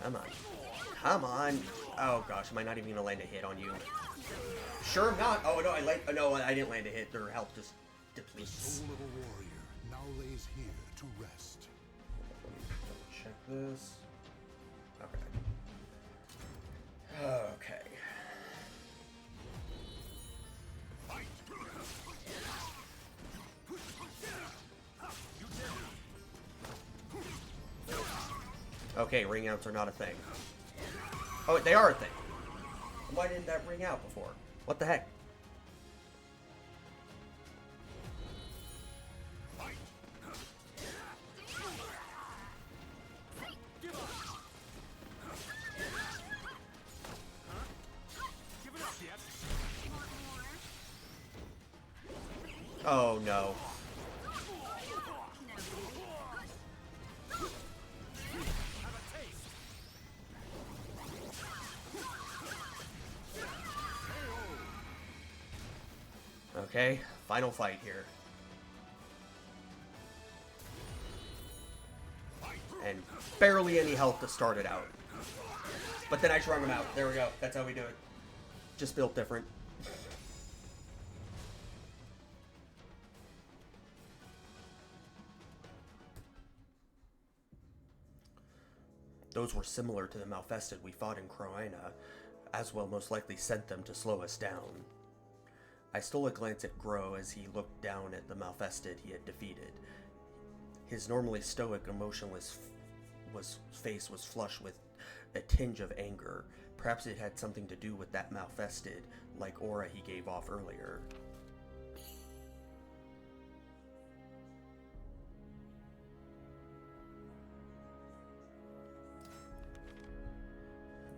Come on. Come on. Oh gosh, am I not even gonna land a hit on you? Sure not. Oh no, no, I didn't land a hit. Their health just The depletes. soul of a warrior now lays here to rest. Let me double check this. Okay. Okay. Fight! Okay, ring outs are not a thing. Oh, they are a thing. Why didn't that ring out before? What the heck? Fight! Give up! Give it up yet? Oh no. Have a taste! Okay, final fight here. And barely any health to start it out. But then I shrunk him out. There we go. That's how we do it. Just built different. Those were similar to the Malfested we fought in Croina. Aswell most likely sent them to slow us down. I stole a glance at Grow as he looked down at the Malfested he had defeated. His normally stoic, emotionless face was flush with a tinge of anger. Perhaps it had something to do with that Malfested, like aura he gave off earlier.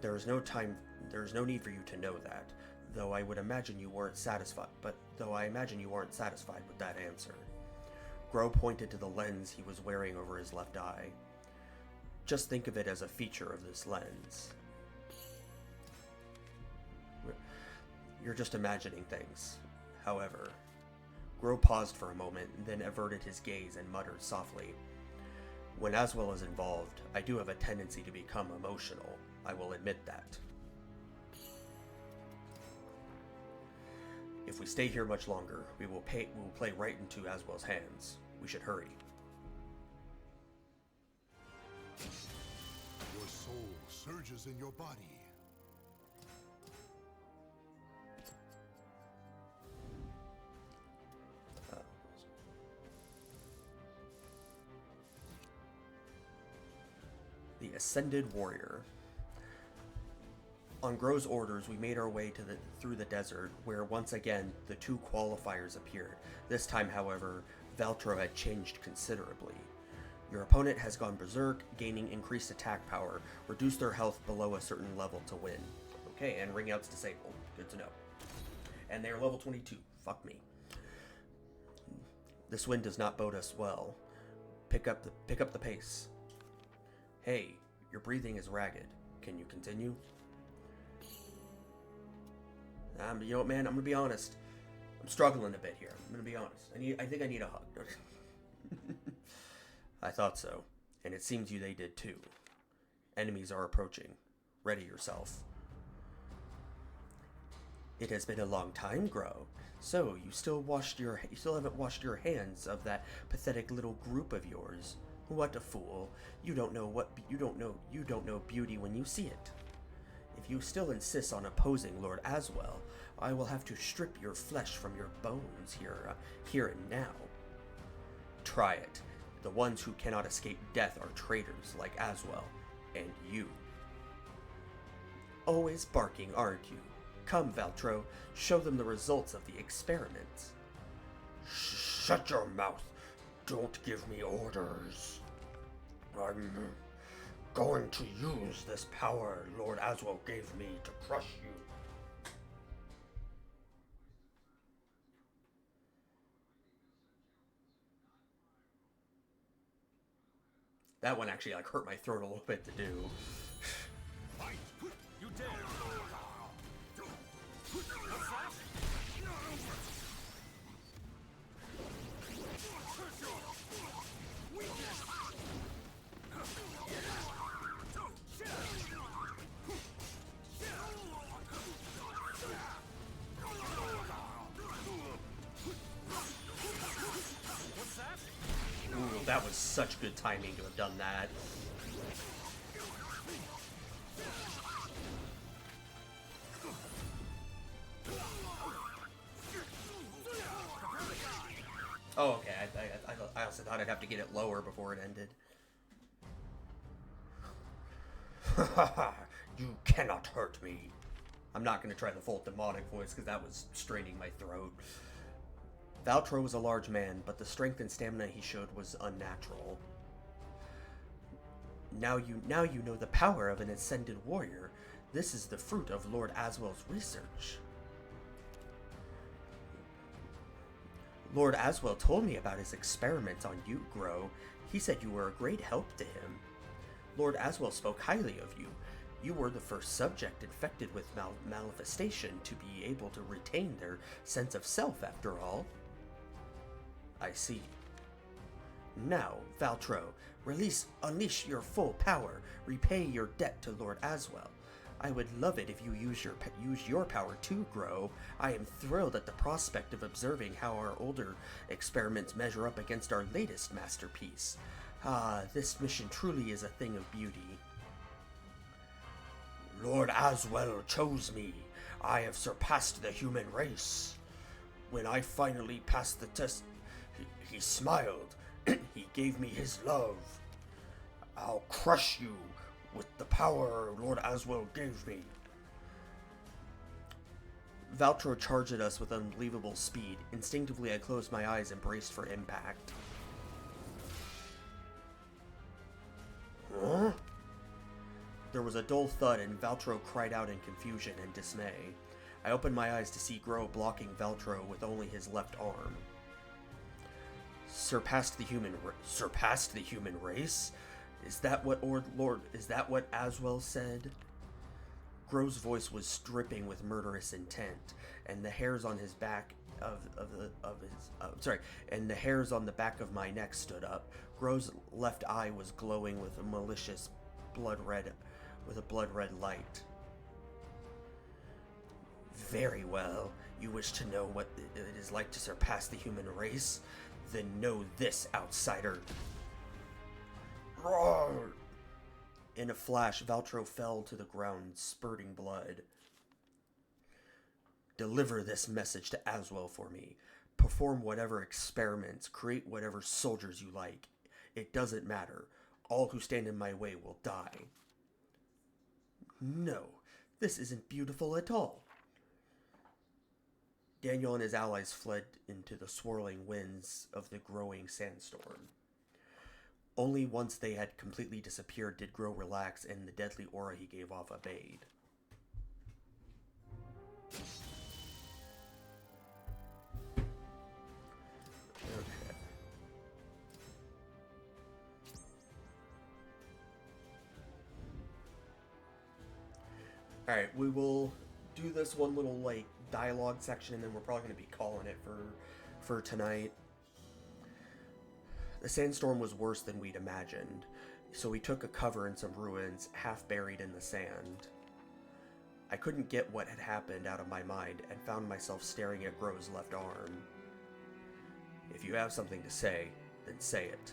There is no need for you to know that, though I imagine you weren't satisfied with that answer. Grow pointed to the lens he was wearing over his left eye. Just think of it as a feature of this lens. You're just imagining things. However, Grow paused for a moment, then averted his gaze and muttered softly. When Aswell is involved, I do have a tendency to become emotional. I will admit that. If we stay here much longer, we will play right into Aswell's hands. We should hurry. Your soul surges in your body. The Ascended Warrior. On Grow's orders, we made our way through the desert, where once again the two qualifiers appeared. This time, however, Valtro had changed considerably. Your opponent has gone berserk, gaining increased attack power. Reduce their health below a certain level to win. Okay, and ring out's disabled. Good to know. And they're level 22. Fuck me. This wind does not bode us well. Pick up the pace. Hey, your breathing is ragged. Can you continue? You know what, man? I'm gonna be honest. I'm struggling a bit here. I'm gonna be honest. I think I need a hug. I thought so, and it seems they did too. Enemies are approaching. Ready yourself. It has been a long time, Grow. So you still haven't washed your hands of that pathetic little group of yours. What a fool! You don't know beauty when you see it. If you still insist on opposing Lord Aswell, I will have to strip your flesh from your bones here and now. Try it. The ones who cannot escape death are traitors like Aswell, and you. Always barking, aren't you? Come, Valtro, show them the results of the experiment. Shut your mouth. Don't give me orders. I'm going to use this power Lord Aswell gave me to crush you. That one actually hurt my throat a little bit to do. Fight! You dare! Ooh, that was such good timing to have done that. Oh, okay. I also thought I'd have to get it lower before it ended. You cannot hurt me. I'm not going to try the full demonic voice because that was straining my throat. Valtro was a large man, but the strength and stamina he showed was unnatural. Now you know the power of an ascended warrior. This is the fruit of Lord Aswell's research. Lord Aswell told me about his experiments on you, Grow. He said you were a great help to him. Lord Aswell spoke highly of you. You were the first subject infected with manifestation to be able to retain their sense of self, after all. I see. Now, Valtro, unleash your full power. Repay your debt to Lord Aswell. I would love it if you use your power to grow. I am thrilled at the prospect of observing how our older experiments measure up against our latest masterpiece. Ah, this mission truly is a thing of beauty. Lord Aswell chose me. I have surpassed the human race. When I finally passed the test, he smiled. He gave me his love. I'll crush you with the power Lord Aswell gave me. Valtro charged at us with unbelievable speed. Instinctively, I closed my eyes and braced for impact. Huh? There was a dull thud, and Valtro cried out in confusion and dismay. I opened my eyes to see Grow blocking Valtro with only his left arm. Surpassed the human race? Is that what Aswell said? Grow's voice was dripping with murderous intent, and the hairs on his back and the hairs on the back of my neck stood up. Grow's left eye was glowing with a malicious blood red light. Very well. You wish to know what it is like to surpass the human race? Then know this, outsider. Roar! In a flash, Valtro fell to the ground, spurting blood. Deliver this message to Aswell for me. Perform whatever experiments, create whatever soldiers you like. It doesn't matter. All who stand in my way will die. No, this isn't beautiful at all. Daniel and his allies fled into the swirling winds of the growing sandstorm. Only once they had completely disappeared did Grow relax and the deadly aura he gave off abated. Okay. Alright, we will do this one little, dialogue section, and then we're probably going to be calling it for tonight. The sandstorm was worse than we'd imagined, so we took a cover in some ruins, half buried in the sand. I couldn't get what had happened out of my mind, and found myself staring at Grow's left arm. If you have something to say, then say it.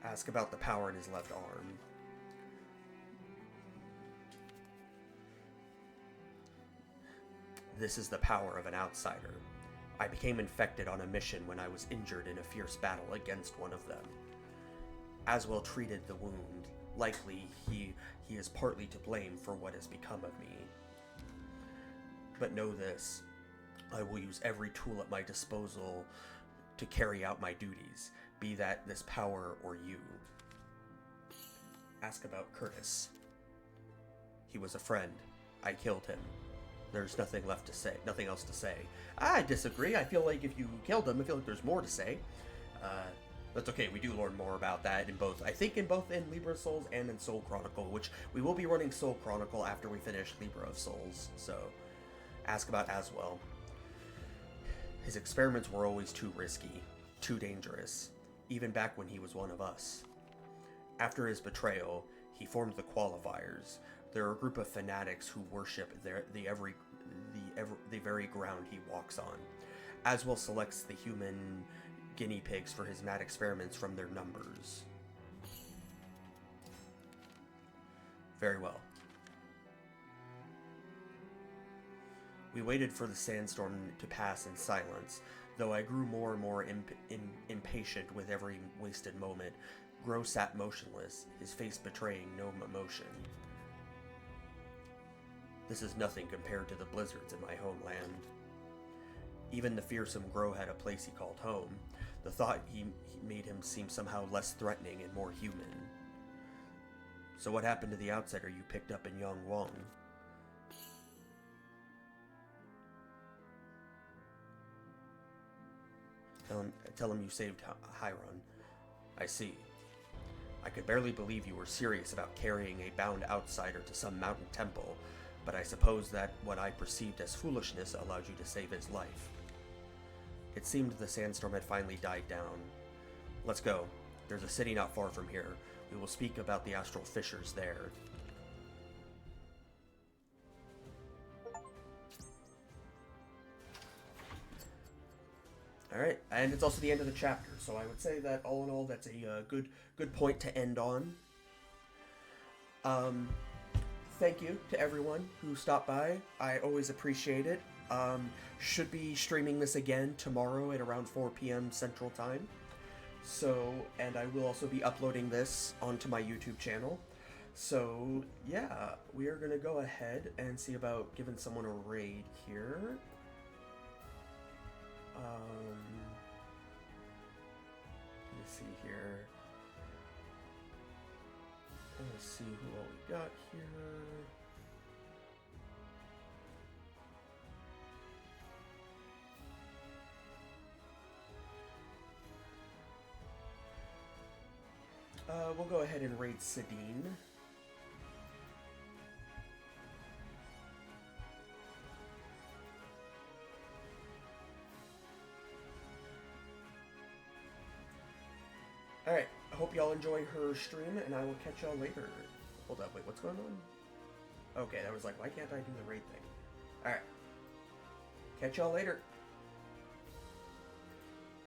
Ask about the power in his left arm. This is the power of an outsider. I became infected on a mission when I was injured in a fierce battle against one of them. Aswell treated the wound. Likely, he is partly to blame for what has become of me. But know this, I will use every tool at my disposal to carry out my duties, be that this power or you. Ask about Curtis. He was a friend. I killed him. There's nothing else to say. I disagree. I feel like if you killed him, I feel like there's more to say. That's okay. We do learn more about that in both in Libra of Souls and in Soul Chronicle, which we will be running Soul Chronicle after we finish Libra of Souls. So, ask about Aswell. His experiments were always too risky, too dangerous, even back when he was one of us. After his betrayal, he formed the Qualifiers. They're a group of fanatics who worship the very ground he walks on. Aswell selects the human guinea pigs for his mad experiments from their numbers. Very well. We waited for the sandstorm to pass in silence, though I grew more and more impatient with every wasted moment. Grow sat motionless, his face betraying no emotion. This is nothing compared to the blizzards in my homeland. Even the fearsome Grow had a place he called home. The thought he made him seem somehow less threatening and more human. So what happened to the outsider you picked up in Yongwang? Tell him you saved Hiron. I see. I could barely believe you were serious about carrying a bound outsider to some mountain temple, but I suppose that what I perceived as foolishness allowed you to save his life. It seemed the sandstorm had finally died down. Let's go. There's a city not far from here. We will speak about the astral fissures there. Alright, and it's also the end of the chapter, so I would say that all in all, that's a good point to end on. Thank you to everyone who stopped by. I always appreciate it. Should be streaming this again tomorrow at around 4 p.m. Central Time. So, and I will also be uploading this onto my YouTube channel. So, yeah, we are going to go ahead and see about giving someone a raid here. Let me see here. Let's see who all we got here. We'll go ahead and raid Sidine. Alright, I hope y'all enjoy her stream, and I will catch y'all later. Hold up, wait, what's going on? Okay, I was like, why can't I do the raid thing? Alright. Catch y'all later.